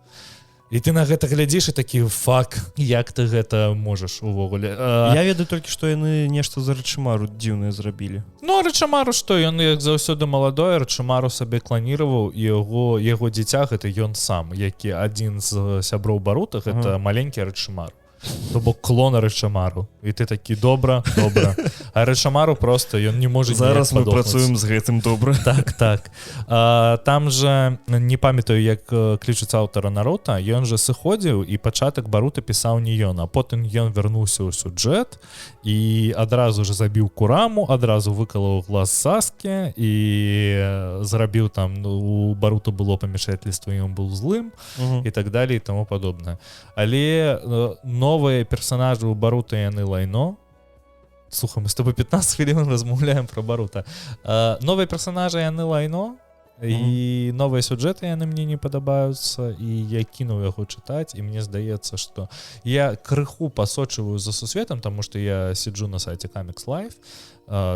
І ты на гэта глядзіш і такі, фак, як ты гэта можаш увогуле. Я ведаю толькі, што яны нешта за Рачымару дзіўнае зрабілі. Ну, Рачымару што? Ён, як заўсёды маладой, Рачымару сабе кланіраваў, і яго дзіця гэта ён сам, які адзін з сяброў Барута, гэта маленькі Рачымару. То бок клона Рачымару. І ты такі, добра. А Рачымару просто, ён не можа зараз мы працуем з гэтым добра. Так. Там же, не памятаю, як клічуць аўтара Наруто, ён же сыходзіў, і пачатак Барута пісаў не ён, а потым ён вярнуўся ў сюжэт, і адразу же забіў Кураму, адразу выкалаў глаз Саске, і зрабіў там, у Барута было памешательство, і ён быў злым, і так далее, і таму падобнае. Але новыя персонажы ў Барута яны лайно. Слухай, мы з тобой 15 хвілін размаўляем пра Барута. Новыя персонажы яны лайно, і новыя сюжэты яны мне не падабаюцца, і я кінуў яго чытаць, і мне здаецца, што я крыху пасочваю за сусветам, таму што я сиджу на сайце Comics Live,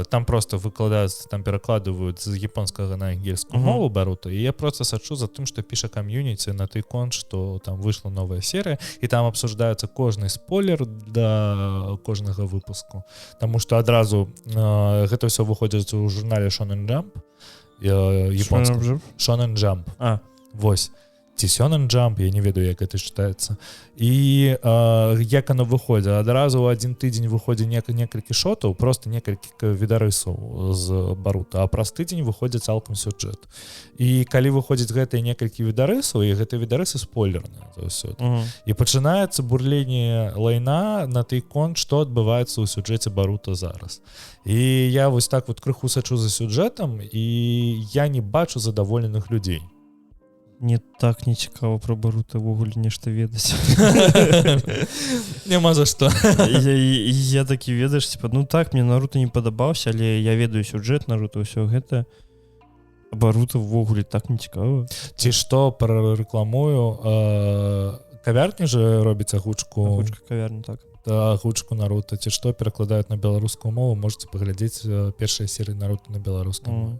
там просто выкладаюцца, там перакладываюць з японскага на ангельскую мову Барута, і я просто сачу за тым, што піша камьюніці на той конт, што там выйшла новая серыя, і там абсуждаюцца кожны спойлер да кожнага выпуску, таму што адразу гэта ўсё выходзіць у журнале Shonen Jump, японскім Shonen Jump. Вось ці Сёнэн Джамп, я не ведаю, як гэта чытаецца. І як оно выходзіць? Адразу ў адзін тыдзень выходзіць некалькі шотаў, просто некалькі відарысаў з Барута, а праз тыдзень выходзіць цалкам сюжэт. І калі выходзіць гэтыя некалькі відарысаў, і гэтыя відарысы спойлерныя заўсёды. І пачынаецца бурленне лайна на той конт, што адбываецца ў сюжэце Барута зараз. І я вось так вот крыху сачу за сюжэтам, і я не бачу задаволеных людзей. Мне так не цікава пра Барута ўвогуле нешта ведаць. Няма за што. Я такі ведаеш, типа, ну так, мне Наруто не падабаўся, але я ведаю сюжэт Наруто, ўсё гэта. Барута ўвогуле так не цікава. Ці што, прарэкламую, кавярні же робіць агучку. Агучка кавярні, так. Агучку Наруто, ці што перакладаюць на беларускую мову, можете паглядзець першыя серыі Наруто на беларускую мову.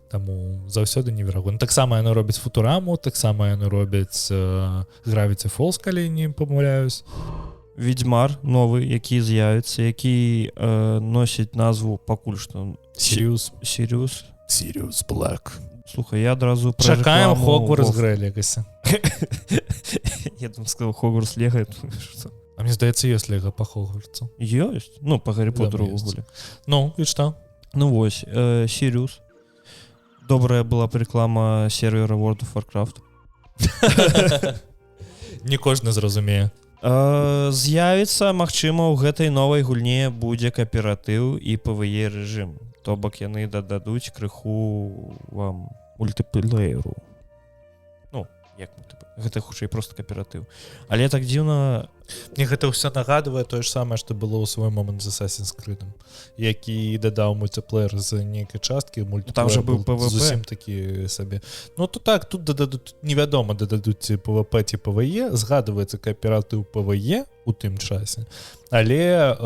Таму заўсёды неверагодна. Таксама яно робіць Футураму, таксама яно робіць Gravity Falls, калі не памыляюсь. Ведьмар новы, які з'явіцца, які носіць назву пакуль што Сириус Black. Слухай, я адразу пра чакаем Хогвартс Легаси. Я там сказал Хогвартс Легаси. А мне здаецца, ёсць Лего па Хогвартсу. Ёсць? Ну, па Гаррі Поттеру ўвогуле. Ну, і што? Ну вось, Сириус. Добрая была реклама сервера World of Warcraft. Не кожны зразумее. З'явіцца, магчыма, у гэтай новай гульне будзе кааператыў і PvE рэжым. То бок яны дададуць крыху вам мультиплееру. Ну, як мультиплеер? Гэта хутчэй просто кааператыў. Але так дзіўна... Мне гэта ўсё нагадвае тое ж самае, што было ў свой момант з Assassin's Creed, які дадаў мультиплеер з нейкай часткі, мультиплеер там жа быў PvP. Зусім такі сабе. Ну, то так, тут дададуць, невядома, дададуць ці PvP, ці PvE, згадваецца кааператыў PvE у тым часе. Але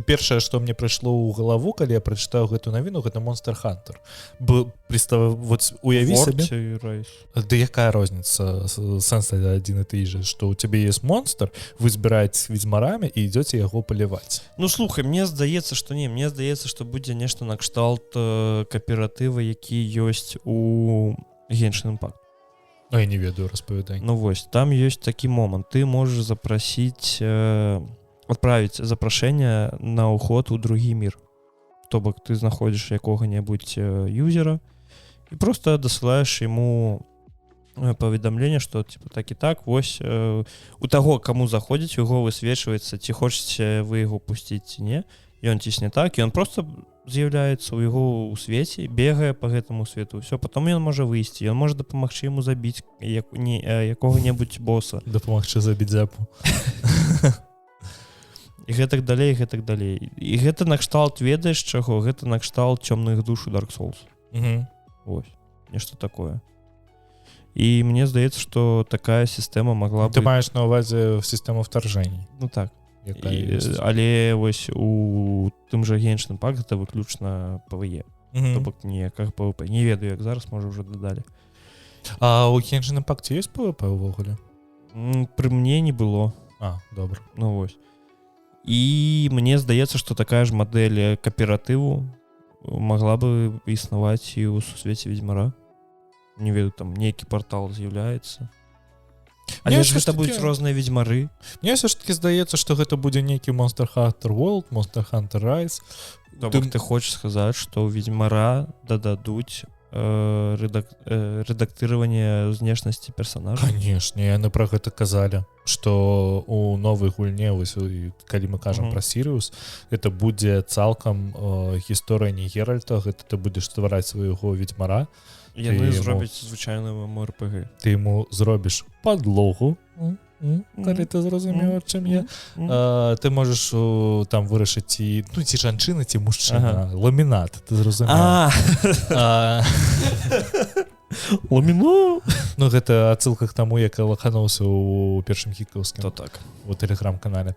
першае, што мне прыйшло ў галаву, калі я прачытаў гэту навіну, гэта Monster Hunter. Вот уяві сабе. Да якая розніца? Сэнс адзін і той жа, што ў цябе ёсць монстр, вы збіраеце ведьмарамі і ідёце яго паліваць. Ну, слухай, мне здаецца, што не, мне здаецца, што будзе нешта накшталт кааператыва, які ёсць у Genshin Impact. А я не ведаю, распавядай. Ну вось, там ёсць такі момант. Ты можаш запрасіць, адправіць запрашэнне на ўход у другі мір. То бок ты знаходзіш якога-небудзь юзера і просто дасылаеш яму паведамленне, што типа так і так, вось у таго, каму заходзіць, у яго высвечваецца, ці хочаце вы яго пусціць ці не. Ён цісне так, і ён просто з'яўляецца ў яго ў свеце, бегае па гэтаму свету, ўсё, потом ён можа выйсці, ён можа дапамагчы яму забіць якога-небудзь боса. Дапамагчы забіць Запу. І гэтак далей, гэтак далей. І гэта накшталт, ведаеш чаго? Гэта накшталт цёмных душ у Dark Souls. Вось, нешта такое. І мне здаецца, што такая сістэма магла бы... Ты маеш на ўвазе сістэму вторжэній. Ну так. Але вось у тым жа Genshin Impact гэта выключна PvE. То бок ніякага PvP. Не ведаю, як зараз, можа, ўжо дадалі. А у Genshin Impact ёсць PvP ўвогуле? Пры мне не было. А, добра. Ну вось. І мне здаецца, што такая ж мадэль кааператыву магла бы існаваць і ў сусвеце Ведьмара. Не ведаю, там нейкі партал з'яўляецца. Але ж гэта будуць розныя ведьмары. Мне ўсё ж такі здаецца, што гэта будзе нейкі Monster Hunter World, Monster Hunter Rise. Ты хочаш сказаць, што ў ведьмара дададуць рэдактыраванне знешнасці персонажа? Канешне, яны пра гэта казалі, што у новай гульне, калі мы кажам пра Сириус, гэта будзе цалкам гісторыя не Геральта, гэта ты будзеш ствараць свайго ведьмара. Яны зробяць звычайную МРПГ. Ты яму зробіш падлогу, калі ты зразумела, чым я. Ты можаш там вырашыць ці жанчына, ці мужчына. Ламінат, ты зразумела. Ламінат? Ну, гэта адсылка к таму, як лахануўся ў першым хікаўскім. То так. У тэлеграм-канале.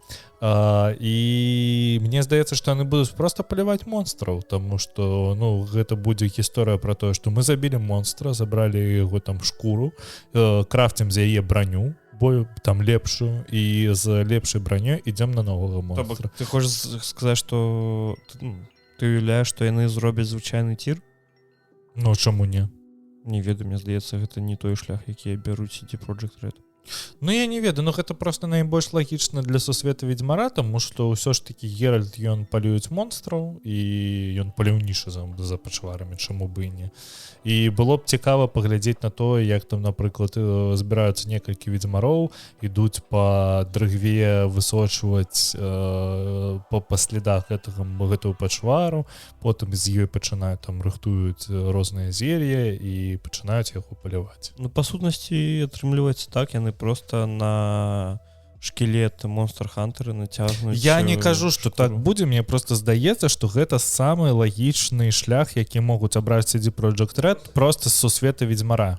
І мне здаецца, што яны будуць проста паліваць монстраў, таму што, ну, гэта будзе гісторыя пра тое, што мы забілі монстра, забралі яго там шкуру, крафцім з яе браню, бою там лепшую, і з лепшай бранёй ідзем на новага монстра. Ты хочаш сказаць, што ты уяўляеш, што яны зробяць звычайны тір? Ну, чаму не? Не ведаю, мне здаецца, гэта не той шлях, які бяруць CD Projekt Red. Ну я не ведаю, но гэта просто найбольш лагічна для сусвета ведьмара, тому што ўсё ж таки Геральт ён палююць монстраў і ён паляўнішы за пачварамі, чаму бы і не. І было б цікава паглядзець на тое, як там, напрыклад, збіраюцца некалькі ведьмароў, ідуць па дрыгве высочваць па слідах гэтую пачвару, потым з ёй пачынаюць там рыхтуюць розныя зелье і пачынаюць яго паляваць. Ну па сутнасці атрымліваецца так, яны просто на шкелет Monster Hunter нацягнуць. Я не кажу, што так будзе, мне просто здаецца, што гэта самы лагічны шлях, які могуць абраць CD Projekt Red просто з сусвета ведьмара.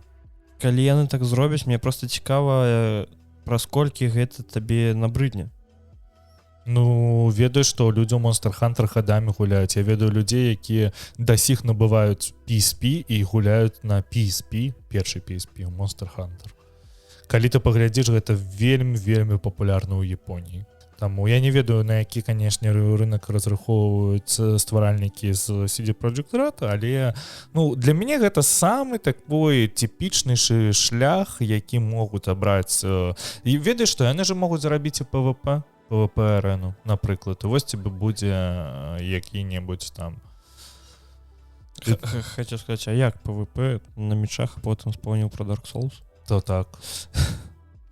Калі яны так зробяць, мне просто цікава, праз колькі гэта табе набрыдне. Ну, ведаю, што людзі ў Monster Hunter хадамі гуляюць. Я ведаю людзей, якія да сіх набываюць PSP і гуляюць на PSP, першы PSP ў Monster Hunter. Калі ты паглядзіш, гэта вельмі папулярна ў Японіі. Таму я не ведаю, на які, канешне, рынок разрахоўваюць стваральнікі з CD Projekt Red, але ну, для мяне гэта самы такой типічнейшы шлях, які могуць абраць. І ведаеш, што яны ж могуць зарабіць і PvP-арэну, напрыклад. І вось тебе будзе які-небудзь там. Хацеў сказаць, а як PvP на мечах, а потым спомніў пра Dark Souls? То так.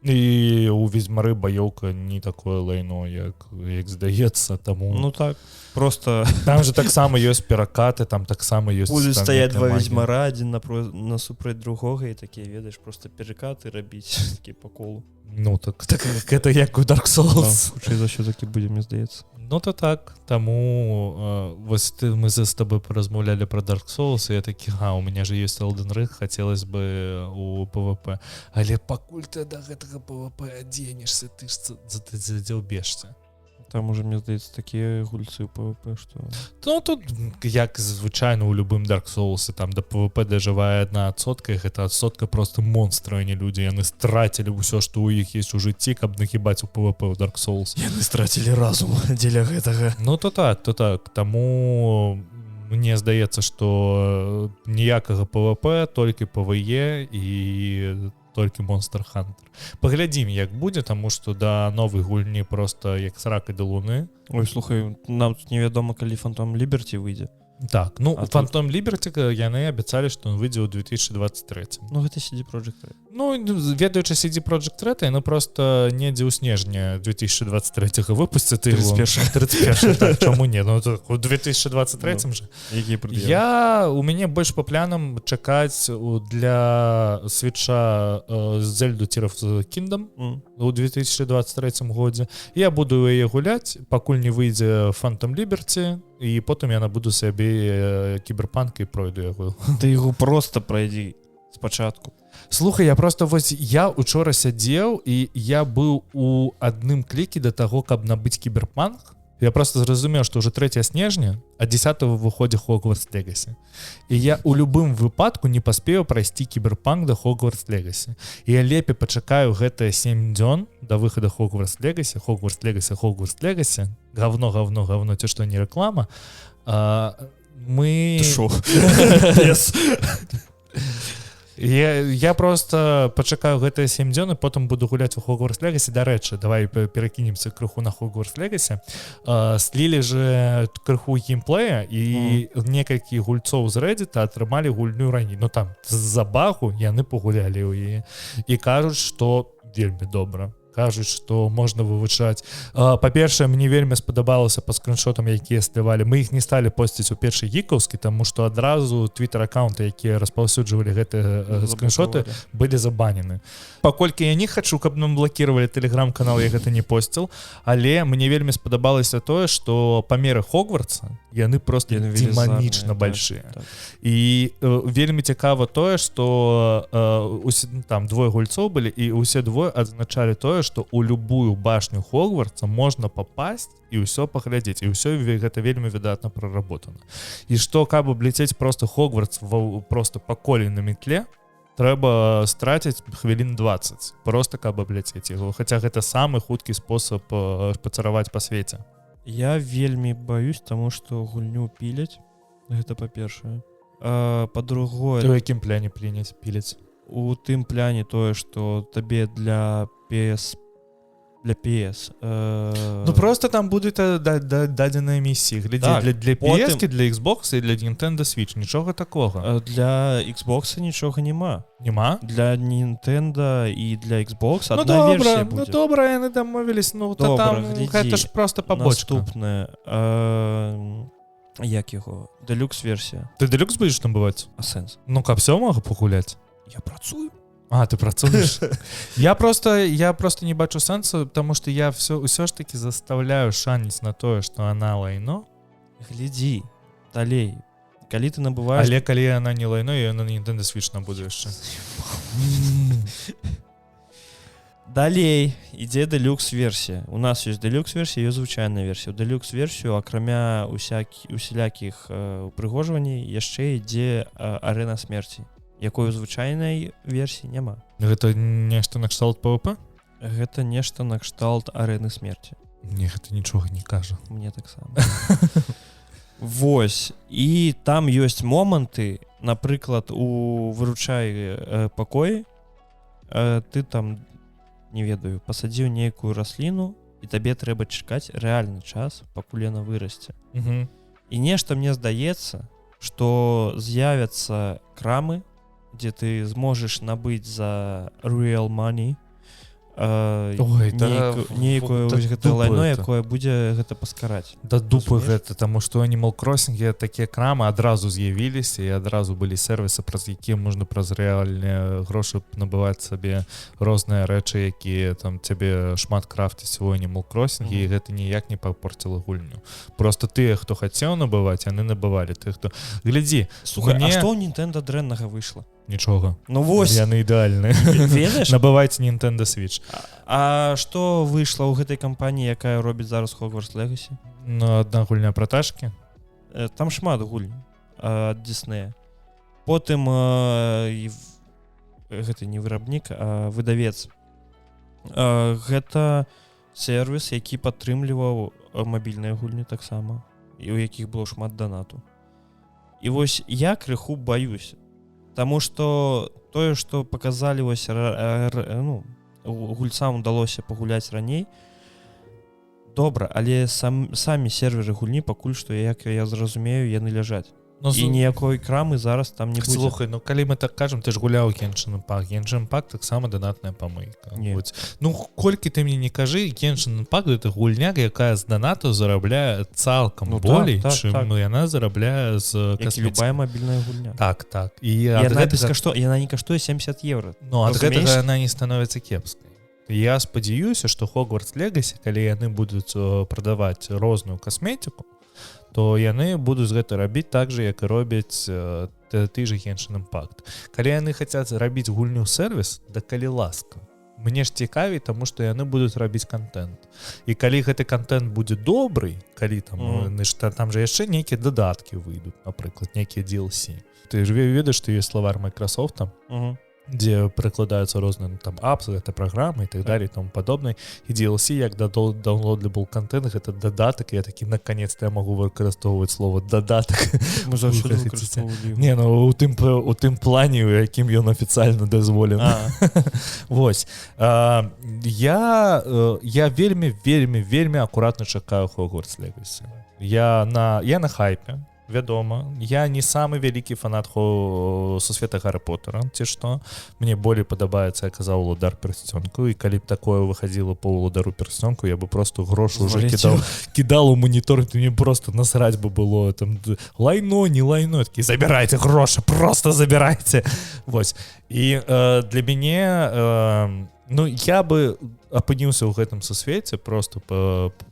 І у ведьмары баёўка не такое лайно, як здаецца, таму... Ну так, просто... Там же таксама ёсць перакаты, там таксама ёсць... Будуць стаяць два ведьмара, адзін насупраць другога, і такія, ведаеш, просто перакаты рабіць, такі па колу. Ну так гэта як у Dark Souls. Хутчэй за ўсё такі будзе, мне здаецца. Ну то так, таму вось мы з табой паразмаўлялі пра Dark Souls, і я такі, у мяне же ёсць Elden Ring, хацелось бы у PvP. Але пакуль ты да гэтага PvP адзенешся, ты ж задзяўбешся. Там уже, мне здаецца, такія гульцы ў PvP, што... Ну, тут, як звычайна ў любым Dark Souls, там да PvP дажывае 1%, і гэта 1% просто монстры, а не людзі. Яны страцілі ўсё, што ў іх ёсць у жыцці, каб нахібаць у PvP ў Dark Souls. Яны страцілі разум дзеля гэтага. Ну, то так. Таму мне здаецца, што ніякага PvP, толькі PvE і... толькі Monster Hunter. Паглядзім, як будзе, таму што да новай гульні просто як срака да луны. Ой, слухай, нам тут невядома, калі Phantom Liberty выйдзе. Так, ну, Phantom Liberty яны абяцалі, што ён выйдзе ў 2023. Ну, гэта CD Projekt Red. Ну, ведаючы CD Projekt Red, яны просто недзе ў снежні 2023 выпусцяць 31. Так, чаму не? Ну, у 2023 же. У мяне больш па планам чакаць для свіча Zelda Tears of the Kingdom у 2023 годзе. Я буду яе гуляць, пакуль не выйдзе Phantom Liberty, і потым я набуду сабе кіберпанк і пройду яго. Ты яго просто пройдзі спачатку. Слухай, я учора сядзеў, і я быў у адным клікі да таго, каб набыць кіберпанк. Я просто зразумеў, што ўжо 3 снежня, а 10 выходзе Hogwarts Legacy. І я у любым выпадку не паспею прайсці кіберпанк да Hogwarts Legacy. І я лепей пачакаю гэтыя 7 дзён да выхада Hogwarts Legacy, Hogwarts Legacy, говно, ці што не реклама. Мы... Ты шо? Я просто пачакаю гэтыя 7 дзён і потым буду гуляць у Hogwarts Legacy. Дарэчы, давай перакінемся крыху на Hogwarts Legacy. Слілі же крыху геймплея, і некалькі гульцоў з Reddit атрымалі гульню раней. Ну там з-за багу яны пагулялі ў яе і кажуць, што вельмі добра. Кажуць, што можна вывучаць. Па-першае, мне вельмі спадабалася па скриншотам, якія слівалі. Мы іх не сталі посціць у першы гікаўскі, таму што адразу твиттер-аккаунты, якія распаўсюджвалі гэтыя скриншоты, былі забанены. Паколькі я не хачу, каб нам блакіравалі тэлеграм-канал, я гэта не посціл, але мне вельмі спадабалася тое, што памеры Хогвартса, яны просто деманічна большія. І вельмі цікава тое, што там двое гульцоў былі, і ўсе двое адзначалі тое, што ў любую башню Хогвартса можна папасць і ўсё паглядзець, і ўсё гэта вельмі выдатна праработана. І што, каб абліцець просто Хогвартс просто па коле на метле, трэба страціць хвілін 20, просто каб абляцець яго, хаця гэта самы хуткі спосаб пацараваць па свеце. Я вельмі баюсь, таму што гульню піляць, гэта па-першае. па-другое у якім пляне піліць у тым пляне тое што табе для PS ну просто там будуць дадзеныя місіі глядзі Так, для потым- PS для Xbox і для Nintendo Switch нічога такога для Xbox нічога няма няма для Nintendo і для Xbox ну одна версія добра будзе добра яны дамовілись ну то Добра, там глядзі. гэта ж просто пабочка наступная як яго дэлюкс версія ты дэлюкс будзеш там бываць а сэнс ну каб сёмага пагуляць я працую А ты працуеш я просто не бачу сэнсу потому что я ўсё ж таки заставляю шаніць на тое что она лайно глядзі далей калі ты набываешь але калі она не лайно і на Nintendo Switch набуду яшчэ далей ідзе дэлюкс версія у нас ёсць дэлюкс версія ёсць звычайная версія у дэлюкс версію акрамя усялякіх упрыгожванняў яшчэ ідзе арэна смерці якой у звычайнай версіі няма гэта нешта накшталт PvP гэта нешта накшталт арэны смерці мне гэта нічога не кажа мне таксама вось і там ёсць моманты напрыклад у выручай пакоі ты там не ведаю пасадзіў нейкую расліну і табе трэба чакаць рэальны час пакуль яна вырасце і нешта мне здаецца што з'явяцца крамы дзе ты зможаш набыць за real money нейкую гэта лайно якое будзе гэта паскараць да дупы гэта таму што Animal Crossing такія крамы адразу з'явіліся і адразу былі сервісы праз якія можна праз рэальныя грошы набываць сабе розныя рэчы якія там цябе шмат крафціць у Animal Crossing і гэта ніяк не папорціла гульню просто тыя хто хацеў набываць яны набывалі ты хто глядзі слухай а што ў Nintendo дрэннага выйшла нічога ну вось яны ідэальны набывайце Nintendo Switch а што выйшла ў гэтай кампаніі якая робіць зараз Hogwarts Legacy ну адна гульня пра ташкі там шмат гульні ад Disney потым гэта не вырабнік а выдавец гэта сервіс які падтрымліваў мабільныя гульні таксама і у якіх было шмат данату і вось я крыху баюся Таму што тое, што паказалі вось гульцам удалося пагуляць раней добра, але самі серверы гульні пакуль што, як я зразумею, яны ляжаць. І ніякой крамы зараз там не будзе. Слухай, ну калі мы так кажам, ты ж гуляў Genshin Impact. Genshin Impact таксама донатная памылка. Ну, колькі ты мне не кажы, Genshin Impact — это гульня, якая з донату зарабляе цалкам болей, чым яна зарабляе з касметики. Як любая мабільная гульня. Так. І яна не каштуе 70 евро. Ну, ад гэтага яна не становіцца кепскай. Я спадзяюся, што Hogwarts Legacy, калі яны будуць прадаваць розную касметику, то яны будуць гэта рабіць так же, як і робяць ты же Genshin Impact. Калі яны хацяць рабіць гульню сервіс, да калі ласка. Мне ж цікавей, таму што яны будуць рабіць контент. І калі гэты контент будзе добрый, калі там же яшчэ нейкія дадаткі выйдуць, напрыклад, нейкія DLC. Ты ж ведаеш, што ёсць словарь Microsoft там, дзе прыкладаюцца розныя там апсы, гэта праграмы і так далее і тому падобнае. І DLC, як downloadable контент, гэта дадатак, і я такі, наконец-то я магу выкарыстоўваць слово дадатак. Мы заўсёды выкарыстоўвалі. Не, ну у тым плане, у якім ён афіцыйна дазволены. Вось. Я вельмі акуратна чакаю Hogwarts Legacy. Я на хайпе. Вядома, я не самы вялікі фанат сусвета Гаррі Поттера, ці што. Мне болей падабаецца, я казаў, уладар персцёнку, і калі б такое выхадзіла по уладару персцёнку, я бы просто грошы уже кідал у монітор, і мне просто насраць бы было там лайно, не лайно, такі забірайце грошы, просто забірайце. Вось. І для мяне, ну, я бы апыніўся ў гэтым сусвеце просто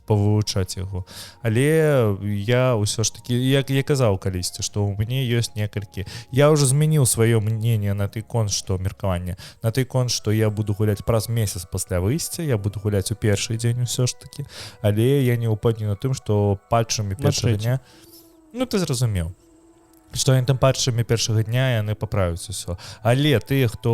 павывучаць яго, але я ўсё ж такі, як я казаў калісьці, што ў мяне ёсць некалькі, я ўжо змяніў сваё мнение на той конт, што меркаванне на той конт, што я буду гуляць праз месяц пасля выйсця, я буду гуляць у першы дзень ўсё ж такі, але я не ўпэўнены тым, што патчамі першага дня, ну ты зразумеў, што тым патчамі першага дня яны паправяць усё. Але тыя, хто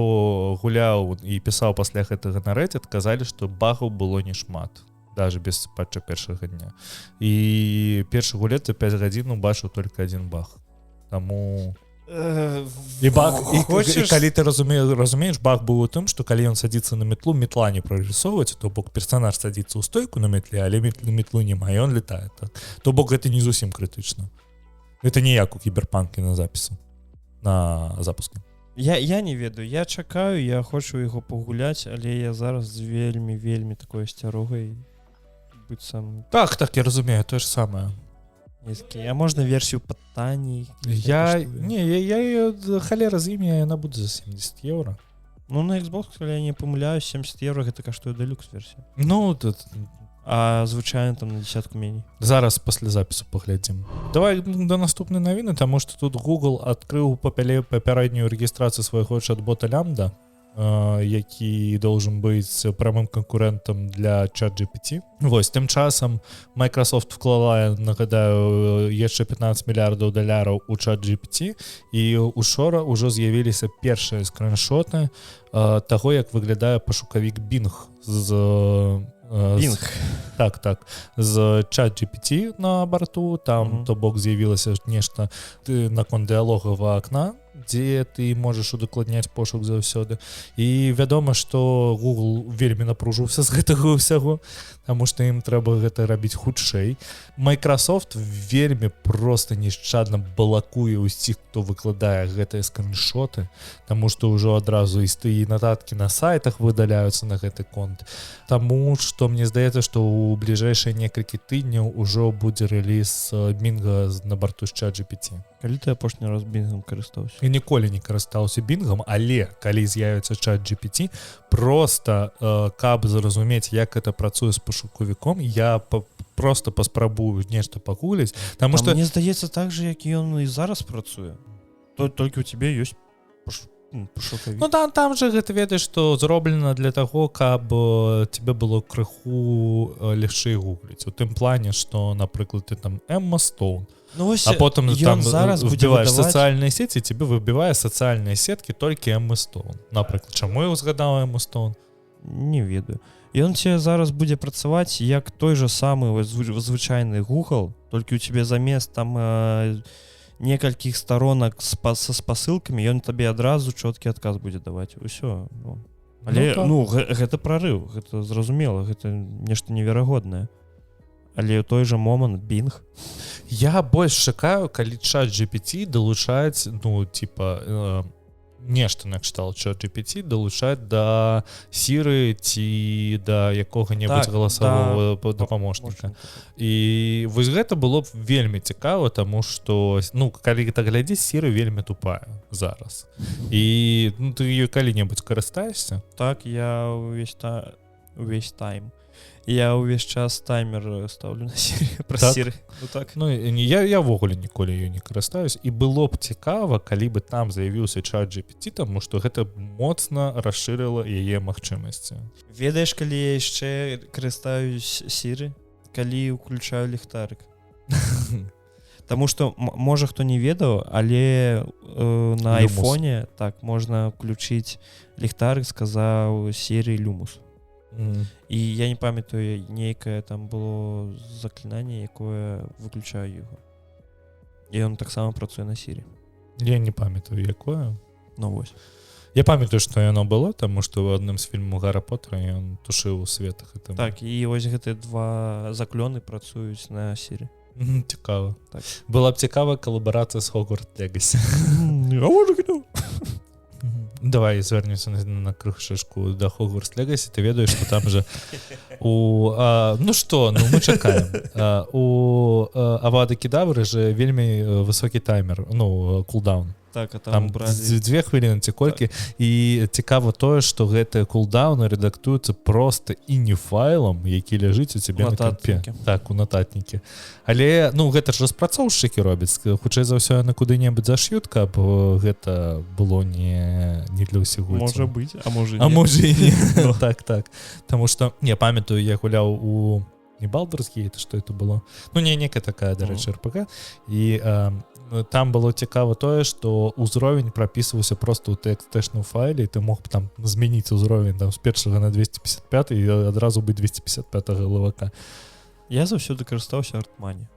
гуляў і пісаў пасля гэтага на Reddit, казалі, што багаў было не шмат, даже без патча першага дня. І першы гулец за 5 гадзін убачыў толькі один баг. Таму І баг, і хочаш... калі ты разумееш, баг быў у тым, што калі ён садзіцца на метлу, метла не прарысоўваецца, то бок персанаж садзіцца ў стойку на метле, але метлу няма, і ён летае. Так. То бок гэта не зусім крытычна. Гэта не як у кіберпанкі на запісу, на запуску. Я не ведаю, я чакаю, я хочу яго пагуляць, але я зараз вельмі такой асцярогай быццам... Так, я разумею, тое ж самае. А можна версію патаней? Я халера з імі, яна будзе за 70 евро. Ну, на Xbox, калі я не памыляюсь, 70 евро гэта каштуе дэлюкс версія. Ну, тут... А звычайна там на десятку меней. Зараз пасля запісу паглядзім. Давай да наступнай навіны, таму што тут Google адкрыў папярэднюю рэгістрацыю свайго чат-бота Lambda, які должен быць прамым канкурентам для ChatGPT. Вось, тым часам Microsoft вклала, нагадаю, яшчэ $15 мільярдаў у ChatGPT, і учора ўжо з'явіліся першыя скриншоты таго, як выглядае пашукавік Bing з Так, з ChatGPT на борту, там то бок з'явілася нешта наконт дыялогавага акна, дзе ты можаш удакладняць пошук заўсёды. І вядома, што Google вельмі напружыўся з гэтага ўсяго, таму што ім трэба гэта рабіць хутчэй. Microsoft вельмі проста нешчадна балакуе ўсіх, хто выкладае гэтыя скриншоты, таму што ўжо адразу і нататкі на сайтах выдаляюцца на гэты конт. Таму што мне здаецца, што ў бліжэйшыя некалькі тыдняў ужо будзе рэліз Bing на барту з ChatGPT. Калі ты апошні раз Bing'ом карыстаўся? Я ніколі не карыстаўся Bing'ом, але калі з'явіцца ChatGPT, проста каб зразумець, як гэта працуе з пашукавіком, я просто паспрабую нешта пагуляць, таму што мне здаецца так же, як ён і зараз працуе. Толькі ў цябе ёсць пашукавік. Ну там же гэта ведаеш, што зроблена для таго, каб тебе было крыху лягчэй гугліць. У тым плане, што, напрыклад, ты там Эмма Стоун, а потым там вбіваеш сацыяльныя сеці, тебе выбівае сацыяльныя сеткі толькі Эммы Стоун. Напрыклад, чаму я узгадаў Эмму Стоун? Не ведаю. Ён тебе зараз будзе працаваць як той же самы звычайны Google, толькі у тебе замест там некалькіх сторонак са спасылкамі, ён табе адразу чёткі адказ будзе даваць. Усё. Але гэта прарыў, гэта зразумела, гэта нешта неверагоднае. Але ў той же момант Bing. Я больш чакаю, калі ChatGPT далучаць, нешта накшталт ChatGPT далучаць да Siri ці да якога-небудзь галасавога дапаможніка. І вось гэта было б вельмі цікава, таму што, калі гэта глядзець, Siri вельмі тупая зараз. І ты ёй калі-небудзь карыстаешся? Так, я увесь тайм. Я ўвесь час таймер ставлю на Siri, пра Siri. Я ввогуле ніколі ёй не карыстаюсь, і было б цікава, калі бы там з'явіўся ChatGPT, таму што гэта моцна расшырыла яе магчымасці. Ведаеш, калі я яшчэ карыстаюсь Siri, калі ўключаю ліхтарык. Таму што, можа, хто не ведаў, але на айфоне так можна ўключыць ліхтарык, сказаў Siri Lumos. І я не памятаю, нейкае там было заклінанне, якое выключаю яго. І ён таксама працуе на Siri. Я не памятаю, якое. Вось. Я памятаю, што яно было, таму што ў адным з фільмаў Гарра Поттера ён тушыў у светах. Так, і вось гэтыя два заклёны працуюць на Siri. Цікава. Так. Была б цікавая калабарацыя з Hogwarts Legacy. Давай звернемся на крышачку да Hogwarts Legacy. Ты ведаеш, што там же мы чакаем. У Авады Кедавры же вельмі высокі таймер, кулдаун. Так, там 2 хвіліны ці колькі, і цікава тое, што гэтыя кулдауны рэдактуюцца проста і не файлам, які ляжыць у цябе на кампе. Так, у нататнікі. Але, гэта ж распрацоўшчыкі робяць. Хутчэй за ўсё яны куды-небудзь зашьют, каб гэта было не для ўсіх гульцаў. Можа быць, а можа і не. Так. Таму што, я памятаю, я гуляў у не Baldur's Gate, што это было? Некая такая, дарэчы, РПГ. І там было цікава тое, што ўзровень прапісваўся проста ў тэкстэшным файле, і ты мог там змяніць узровень з першага на 255 і адразу быць 255 лавака. Я заўсёды карыстаўся Артмані.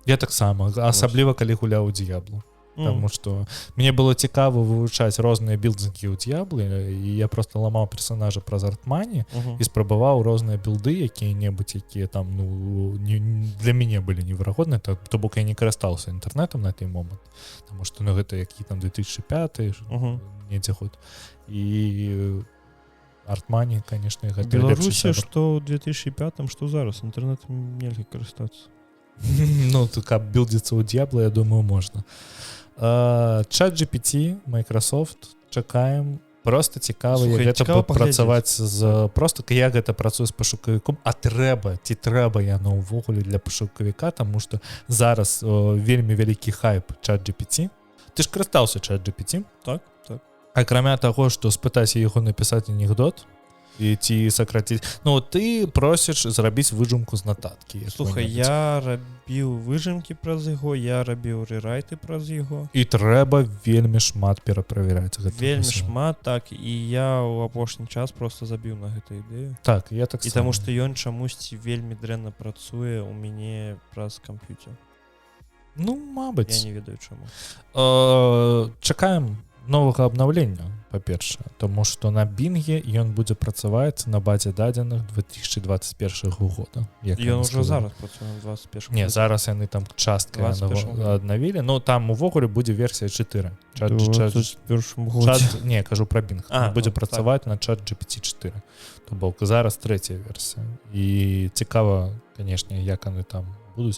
Я таксама, асабліва калі гуляў у Д'яблу. Таму што мне было цікава вывучаць розныя білдзінгі ў Д'яблы, і я просто ламаў персонажа праз артмані і спрабаваў розныя білды якія-небудзь, якія там для мяне былі неверагодныя, то бок я не карыстаўся інтэрнэтам на той момант, таму што гэта які там 2005 недзе год. І артмані, конечно, гэта Беларусі, што ў 2005, што зараз інтэрнэтам нельга карыстацца. Ну, каб білдзіцца ў Д'яблы, я думаю, можна. ChatGPT, Microsoft, чакаем. Просто цікава, як гэта працаваць з... Просто я гэта працую з пашукавіком, а трэба яно ўвогуле для пашукавіка, таму што зараз вельмі вялікі хайп ChatGPT. Ты ж карыстаўся ChatGPT? Так. Акрамя таго, што спытайся яго напісаць анекдот, і ці сакраціць. Ну, ты просіш зрабіць выжымку з нататкі. Слухай, я рабіў выжымкі праз яго, я рабіў рэрайты праз яго. І трэба вельмі шмат пераправяраць. Вельмі шмат, так. І я ў апошні час просто забіў на гэту ідэю. Так, я так і сам. таму што ён чамусьці вельмі дрэнна працуе ў мяне праз камп'ютер. Ну, мабыць. Я не ведаю чаму. Чакаем новага абнаўлення, па-першае, тому што на Бінге ён будзе працаваць на базе дадзеных 2021 года. Ён ужо зараз працуе на 21. Не, зараз яны там частка аднавілі, но там увогуле будзе версія 4. Не, кажу пра Бінг. Будзе працаваць на ChatGPT 4. То бок зараз трэцяя версія. І цікава, канешне, як яны там будуць.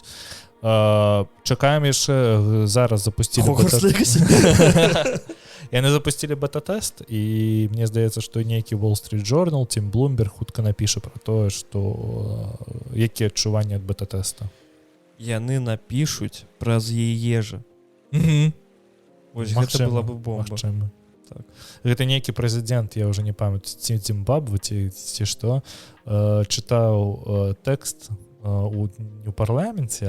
Чакаем яшчэ, зараз запусцілі яны запусцілі бета-тэст, і мне здаецца, што нейкі Wall Street Journal, Тим Блумберг хутка напіша пра тое, што якія адчуванні ад бета-тэста. Яны напішуць праз яе жа. Вось гэта была бы бомба. Так. Гэта нейкі прэзідэнт, я ўжо не памятаю, ці Зімбабве, ці што, чытаў тэкст у парламенце,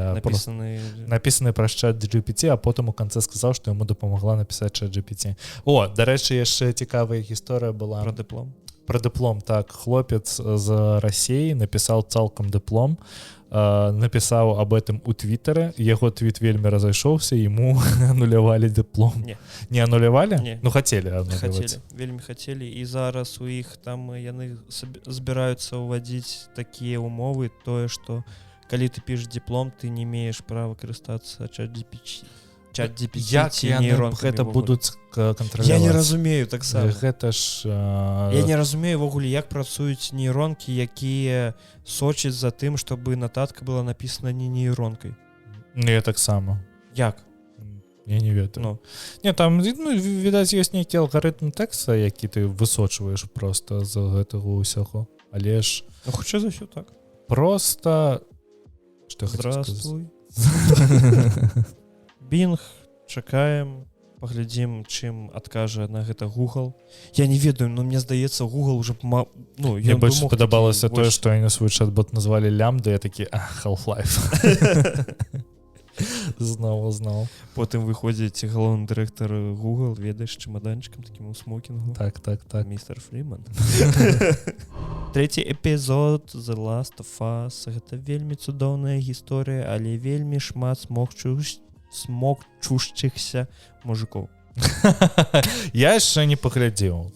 напісаны праз ChatGPT, а потым у канцы сказаў, што яму дапамагла напісаць ChatGPT. О, дарэчы, яшчэ цікавая гісторыя была пра дыплом. Пра дыплом, так, хлопец з Расіі напісаў цалкам дыплом, напісаў аб гэтым у Твітары, яго твіт вельмі разайшоўся, яму анулявалі дыплом. Не анулявалі? Не. Ну, хацелі ануляваць. Вельмі хацелі, і зараз у іх там яны збіраюцца ўвадзіць такія умовы, тое, што калі ты пішаш дыплом, ты не имееш права карыстацца ChatGPT. Як яны гэта будуць кантраляваць? Я не разумею таксама. Гэта ж... Я не разумею ввогуле, як працуюць нейронкі, якія сочаць за тым, чтобы нататка была напісана не нейронкай. Я таксама. Як? Я не ведаю. Не, там, відаць, ёсць нейкі алгарытм тэкста, які ты высочваеш просто з гэтага ўсяго. Але ж... Ну, хутчэй за ўсё так. Просто... Здравствуй. Бінг, чакаем, паглядзім, чым адкажа на гэта Google. Я не ведаю, но мне здаецца, Google уже... Мне больш падабалася тое, што яны свой чат-бот назвалі Лямда, я такі, Half-Life. Знаў. Потым выходзіць галоўны дырэктар Google, ведаеш, чемоданчикам такім у смокінгу. Так. Містер Фріман. Трэці эпізод The Last of Us. Гэта вельмі цудоўная гісторыя, але вельмі шмат смокчушчыхся мужикоў. Я яшчэ не паглядзеў.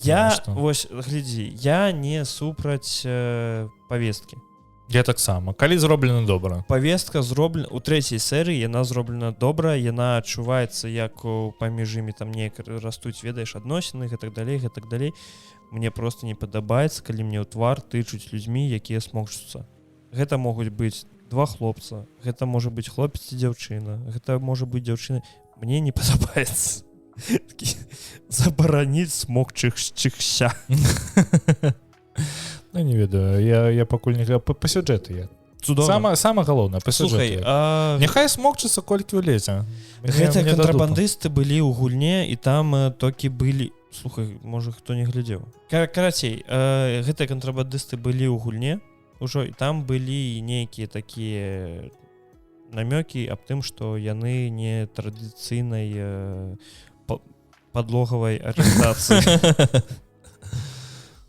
Вось, глядзі, я не супраць павесткі. Я таксама. Калі зроблена добра. Павестка зроблена у трэцяй серыі, яна зроблена добра, яна адчуваецца, як паміж імі там неяк растуць, ведаеш, адносіны, гэтак далей. Мне просто не падабаецца, калі мне ў твар тычуць людзьмі, якія смокчуцца. Гэта могуць быць два хлопца, гэта можа быць хлопец і дзяўчына, гэта можа быць дзяўчына. Мне не падабаецца. Забараніць смокчыхся. Ну, не ведаю, я пакуль не... Па сюжэту я. Цудоўна. Сама галоўнае, па сюжэту. Слухай, няхай смокчыцца колькі ўлезе. Гэтыя кантрабандысты былі ў гульне, і там токі былі... Слухай, можа, хто не глядзеў. Карацей, гэтыя кантрабандысты былі ў гульне, ужо, і там былі нейкія такія намёкі аб тым, што яны не традыцыйнай падлогавай арыентацыі.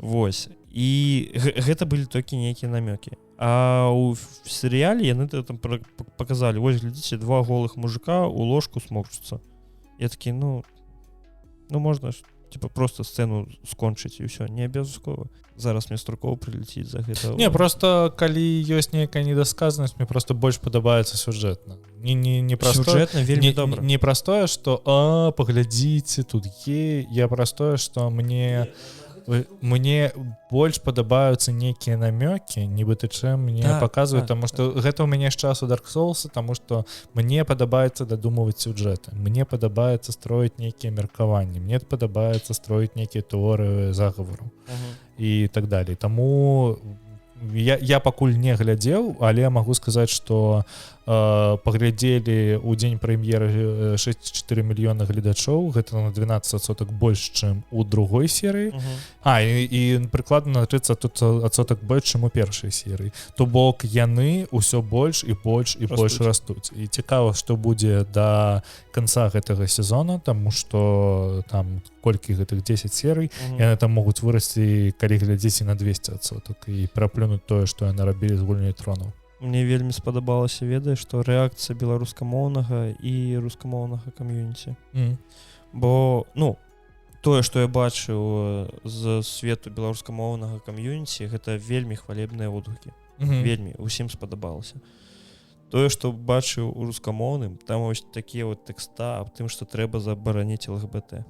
Вось. І гэта былі толькі нейкія намёкі. А ў серыяле яны там паказалі, вось, глядзіце, два голых мужика ў ложку смокчуцца. Я такі, ну можна ж типа просто сцэну скончыць і ўсё, не абавязкова. Зараз мне Струкоў прилетіць за гэта. Не, просто калі ёсць нейкая недасказанасць, мне просто больш падабаецца сюжэтна. Не простое, сюжэтна вельмі добра. Не простое, што паглядзіце, тут я простое, што мне больш падабаюцца нейкія намёкі, нібыта чым мне паказваюць, таму што гэта ў мяне з часу Dark Souls, таму што мне падабаецца дадумваць сюжэты, мне падабаецца строіць нейкія меркаванні, мне падабаецца строіць нейкія тэорыі загавару і так далей. Таму я пакуль не глядзеў, але магу сказаць, што паглядзелі ў дзень прэм'еры 6,4 мільёна гледачоў, гэта на 12% больш, чым у другой серыі. І прыкладна на 30% больш, чым у першай серыі. То бок яны ўсё больш і больш і больш растуць. І цікава, што будзе да канца гэтага сезона, таму што там колькі гэтых 10 серый, яны там могуць вырасці, калі глядзіце на 200% і праплюнуць тое, што яны рабілі з гульняй тронаў. Мне вельмі спадабалася, ведаеш, што рэакцыя беларускамоўнага і рускамоўнага кам'юніці. Бо, тое, што я бачыў з свету беларускамоўнага кам'юніці, гэта вельмі хвалебныя водгукі. Вельмі, усім спадабалася. Тое, што бачыў у рускамоўным, там вось такія вот тэкста аб тым, што трэба забараніць ЛГБТ.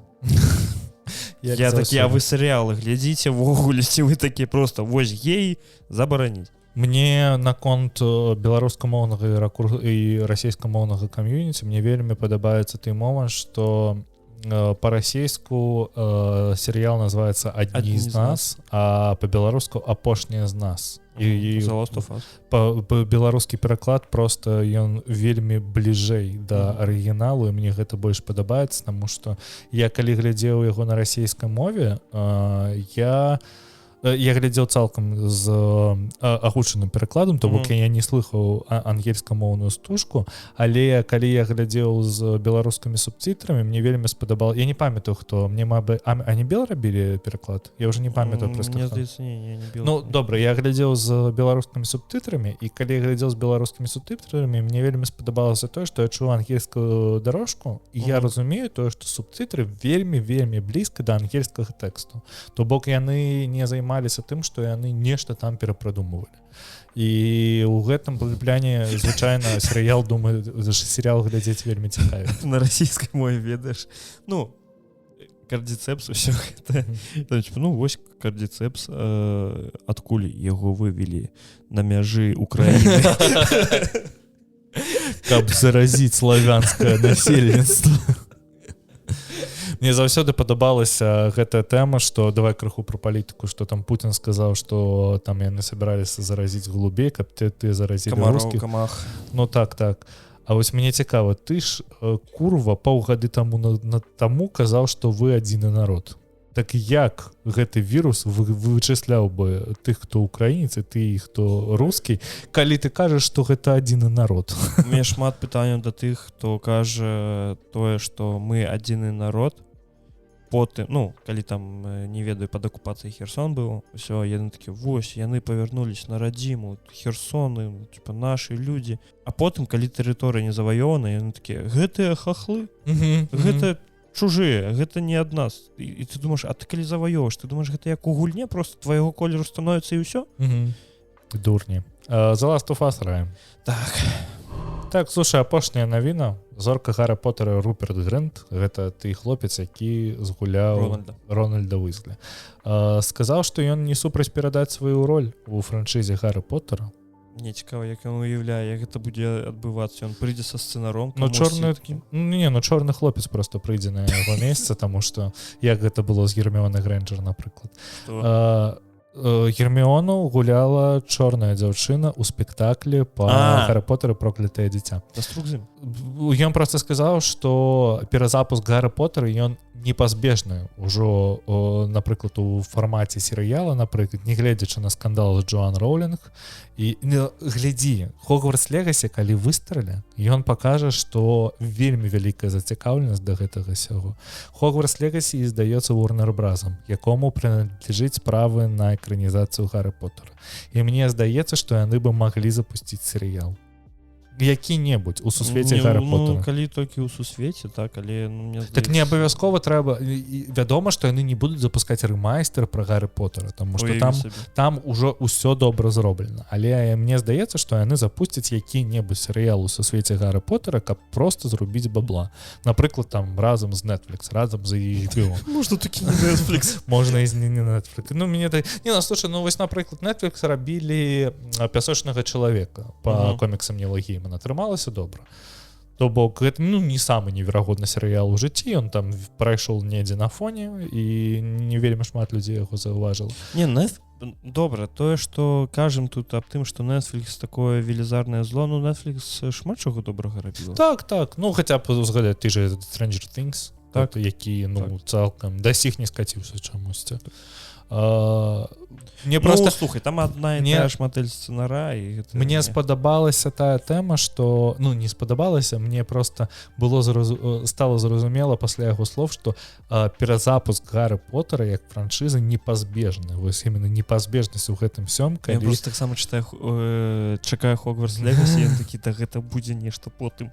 Я такі, а вы серыялы глядзіце ввогуле, ці вы такі просто вось гей забараніць. Мне наконт беларускамоўнага і расійскамоўнага кам'юніці мне вельмі падабаецца той момант, што па-расейску серыял называецца «Адні з нас», а па-беларуску «Апошнія з нас». Беларускі пераклад просто ён вельмі бліжэй да арыгіналу, і мне гэта больш падабаецца, таму што я калі глядзеў яго на расійскай мове, я глядзеў цалкам з агучаным перакладам, то бок я не слыхаў ангельскамоўную стужку, але калі я глядзеў з беларускімі субтитрамі, мне вельмі спадабал. Я не памятаю, хто мне Анібел рабілі пераклад. Я уже не памятаю просто. Мне здаецца, не Бел. Ну добра, я глядзеў з беларускімі субтитрамі, і калі я глядзеў з беларускімі субтитрамі, мне вельмі спадабалася тое, што я чуў ангельскую дарожку, і я разумею тое, што субтитры вельмі блізка да ангельскага тэксту. То бок яны не займаліся тым, што яны нешта там перапрадумвалі. І ў гэтым пляне звычайна серыял глядзець вельмі цікаве. На расійскай мове ведаеш. Кардіцэпс усё гэта. Вось кардіцэпс, адкуль яго вывелі на мяжы Украіны. Каб заразіць славянскае насельніцтва. Мне заўсёды падабалася гэтая тэма, што давай крыху пра палітыку, што там Путін сказаў, што там яны сабіраліся заразіць голубей, каб ты заразілі рускіх. Камах. Ну так. А вось мне цікава, ты ж курва паўгады таму казаў, што вы адзіны народ. Так як гэты вірус вычысляў бы тых, хто украінец, і ты, хто рускі, калі ты кажаш, што гэта адзіны народ? У мяне шмат пытанняў да тых, хто кажа тое, што мы адзіны народ. Потым, калі там, не ведаю, пад акупацыяй Херсон быў, усё, яны такі, вось, яны павярнулись на радзіму, Херсоны, нашы людзі. А потым, калі тэрыторыя не заваёвана, яны такія, гэтыя хахлы, гэта чужыя, гэта не ад нас. І ты думаеш, а ты калі заваёваеш, ты думаеш, гэта як у гульне, просто твайго колеру становіцца і ўсё? Дурні. The Last of Us раем. Так, слушай, апошняя навіна. Зорка Гаррі Поттера Руперт Гринт, гэта той хлопец, які згуляў Рональда Уизлі. Сказаў, што ён не супраць перадаць сваю роль у франшызе Гаррі Поттера. Мне цікава, як ён уяўляе, як гэта будзе адбывацца. Ён прыйдзе са сцэнаром. Чорны хлопец просто прыйдзе на яго месца, таму што як гэта было з Герміонай Грэнджер, напрыклад. Герміону гуляла чорная дзяўчына ў спектаклі па Гаррі Поттера Проклятае дзіця. Ён проста сказаў, што перазапуск Гаррі Поттера ён непазбежны ўжо, напрыклад, у фармаце серыяла, напрыклад, не гледзячы на скандал з Джоан Роулінг. І глядзі, Хогвартс Легасі, калі выстраля, ён пакажа, што вельмі вялікая зацікаўленасць да гэтага сяго. Хогвартс Легасі здаецца Warner Bros., якому прыналежыць правы на экранізацыю Гаррі Поттера. І мне здаецца, што яны бы маглі запусціць серыял. які-небудзь у сусвеце Гаррі Поттера. Калі толькі ў сусвеце, так, але мне так не абавязкова трэба, вядома, што яны не будуць запускаць рэмайстер пра Гаррі Поттера, таму што там ужо ўсё добра зроблена, але мне здаецца, што яны запусцяць які-небудзь серыял у сусвеце Гаррі Поттера, каб просто зрубіць бабла, напрыклад там разам з Netflix, разам з HBO. Можна такі не Netflix. Можна і не Netflix. Ну мне слушай, ну вось напрыклад Netflix рабілі пясочнага чалавека по коміксам Ніла Геймана, атрымалася добра. То бок гэта не самы неверагодны серыял у жыцці, ён там прайшоў недзе на фоне і не вельмі шмат людзей яго заўважыла. Не, добра, тое, што кажам тут аб тым, што Netflix такое велізарнае зло, ну Netflix шмат чаго добрага рабіла. Так, ну хаця б узгадаць ты же Stranger Things, так, які цалкам дасіх не скаціўся чамусьці. Мне просто слухай, там одна і тая ж мадэль сцэнара і гэта... Мне спадабалася тая тэма, што не спадабалася, мне просто стало зразумела пасля яго слов, што перазапуск Гаррі Поттера як франшызы непазбежны. Вось именно непазбежнасць у гэтым всём, калі... Я просто таксама чакаю Хогвартс Легасі, ён такі, гэта будзе нешта потым.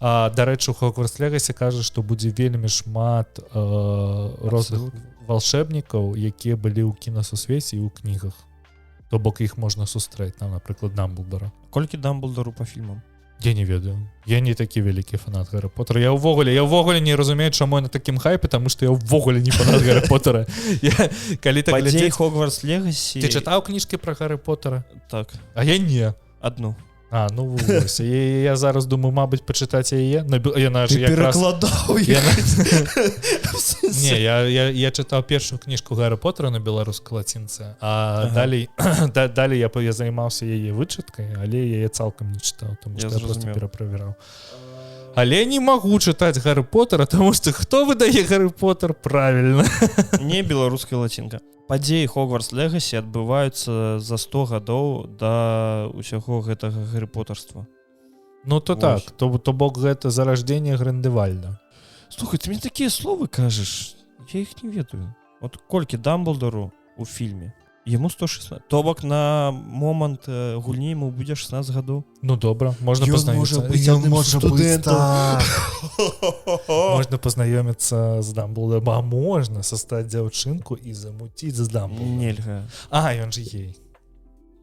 Дарэчы, у Хогвартс Легасі кажа, што будзе вельмі шмат розных волшебнікаў, якія былі ў кінасусвеце і ў кнігах. То бок іх можна сустрэць, там, напрыклад, Дамблдора. Колькі Дамблдору па фільмам? Я не ведаю. Я не такі вялікі фанат Гаррі Поттера. Я ўвогуле не разумею, чаму я на такім хайпе, таму што я ўвогуле не фанат Гаррі Поттера. Падзеі Хогвартс Легасі... Ты чытаў кніжкі пра Гаррі Поттера? Так. А я не. Адну. Ну вось. Я зараз думаю, мабыць, пачытаць яе. Ты перакладаў яе. Не, я чытаў першую кніжку Гаррі Поттера на беларускай лацінцы, а далей я займаўся яе вычыткай, але яе цалкам не чытаў, таму што я проста пераправяраў. Але не магу чытаць Гаррі Поттера, таму што хто выдае Гаррі Поттер правільна? Не беларуская лацінка. Падзеі Хогвартс Легасі адбываюцца за 100 гадоў да ўсяго гэтага гарріпотарства. Ну то так, то бок гэта зараждзенне Гріндевальда. Слухай, ты мне такія словы кажаш, я іх не ведаю. От колькі Дамблдору у фільме? Яму 116. То бок на момант гульні яму будзе 16 гадоў. Ну добра, можна пазнаёміцца. Можна пазнаёміцца з Дамблдором, а можна састаць дзяўчынку і замуціць з Дамблдором. Нельга. Ён же гей.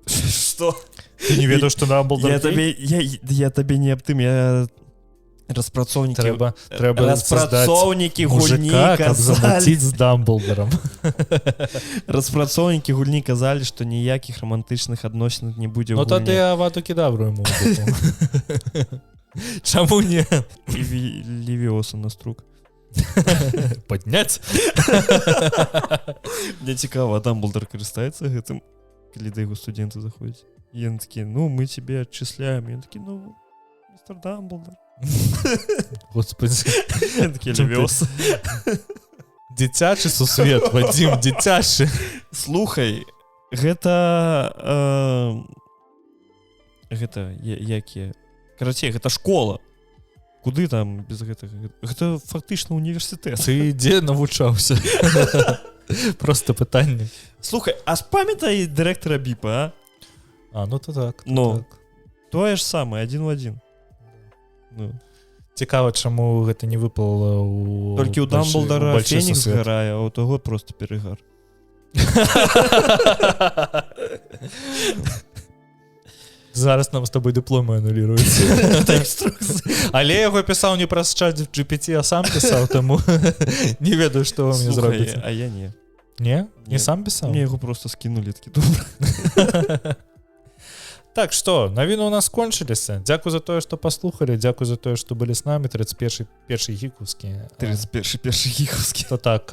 Што? Ты не ведаў, што Дамблдор гей? Я табе не аб тым, я... Распрацоўнікі гульні казалі з Дамблдором. Распрацоўнікі гульні казалі, што ніякіх рамантычных адносін не будзе ў гульні. Ну тады Авату Кедавру яму. Чаму не? І Левіоса на струк. Падняць? Мне цікава, Дамблдор карыстаецца гэтым, калі да яго студэнты заходзяць. І ён такі, мы цябе адчысляем. Ён такі, містер Дамблдор. Господи. Такі Левіос. Дзіцячы сусвет, Вадзім, дзіцячы. Слухай, гэта якія? Карацей, гэта школа. Куды там без гэтага? Гэта фактычна універсітэт. Ты дзе навучаўся? Просто пытанне. Слухай, а памятай дырэктара БІПа, а? Ну то так. Тое ж самае, адзін в адзін. Цікава, чаму гэта не выпала ў... Толькі ў Дамблдора Фенікс згарае, а ў таго просто перегар. Зараз нам з тобой дыпломы ануліруюцца. Але яго пісаў не праз чат GPT, а сам пісаў, таму не ведаю, што вам мне зробіць. А я не. Не? Не сам пісаў? Мне яго просто скінулі, такі добра. Так што, навіны ў нас скончыліся. Дзякуй за тое, што паслухалі, дзякуй за тое, што былі з намі. 31 гікаўскі. 31 гікаўскі. То так,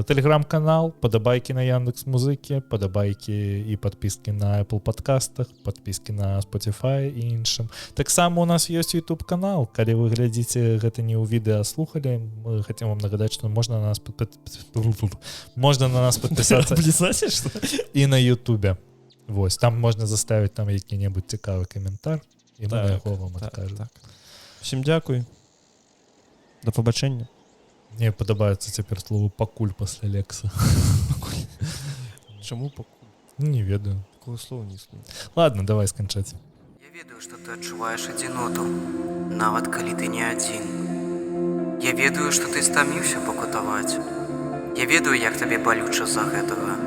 тэлеграм-канал, падабайкі на Яндекс.Музыкі, падабайкі і падпіскі на Apple подкастах, падпіскі на Spotify і іншым. Таксама у нас ёсць YouTube-канал. Калі вы глядзіце гэта не ў відэа, а слухалі, мы хацем вам нагадаць, што можна на нас падпісацца і на YouTube. Вось, там можна заставіць там які-небудзь цікавы каментар і мы на яго вам адкажам. Усім дзякуй. Да пабачэння. Мне падабаецца цяпер слово пакуль пасля лекса. Чаму пакуль? Не ведаю. Такого слова не існуе. Ладно, давай сканчаць. ведаю, што ты адчуваеш адзіноту, нават калі ты не адзін. Я ведаю, што ты стаміўся пакутаваць. Я ведаю, як табе балюча з-за гэтага,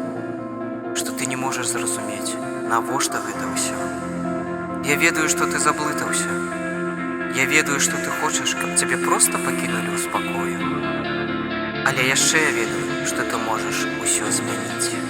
што ты не можаш зразумець, навошта гэта ўсё. Я ведаю, што ты заблытаўся. Я ведаю, што ты хочаш, каб цябе проста пакінулі ў спакою. Але яшчэ я ведаю, што ты можаш усё змяніць.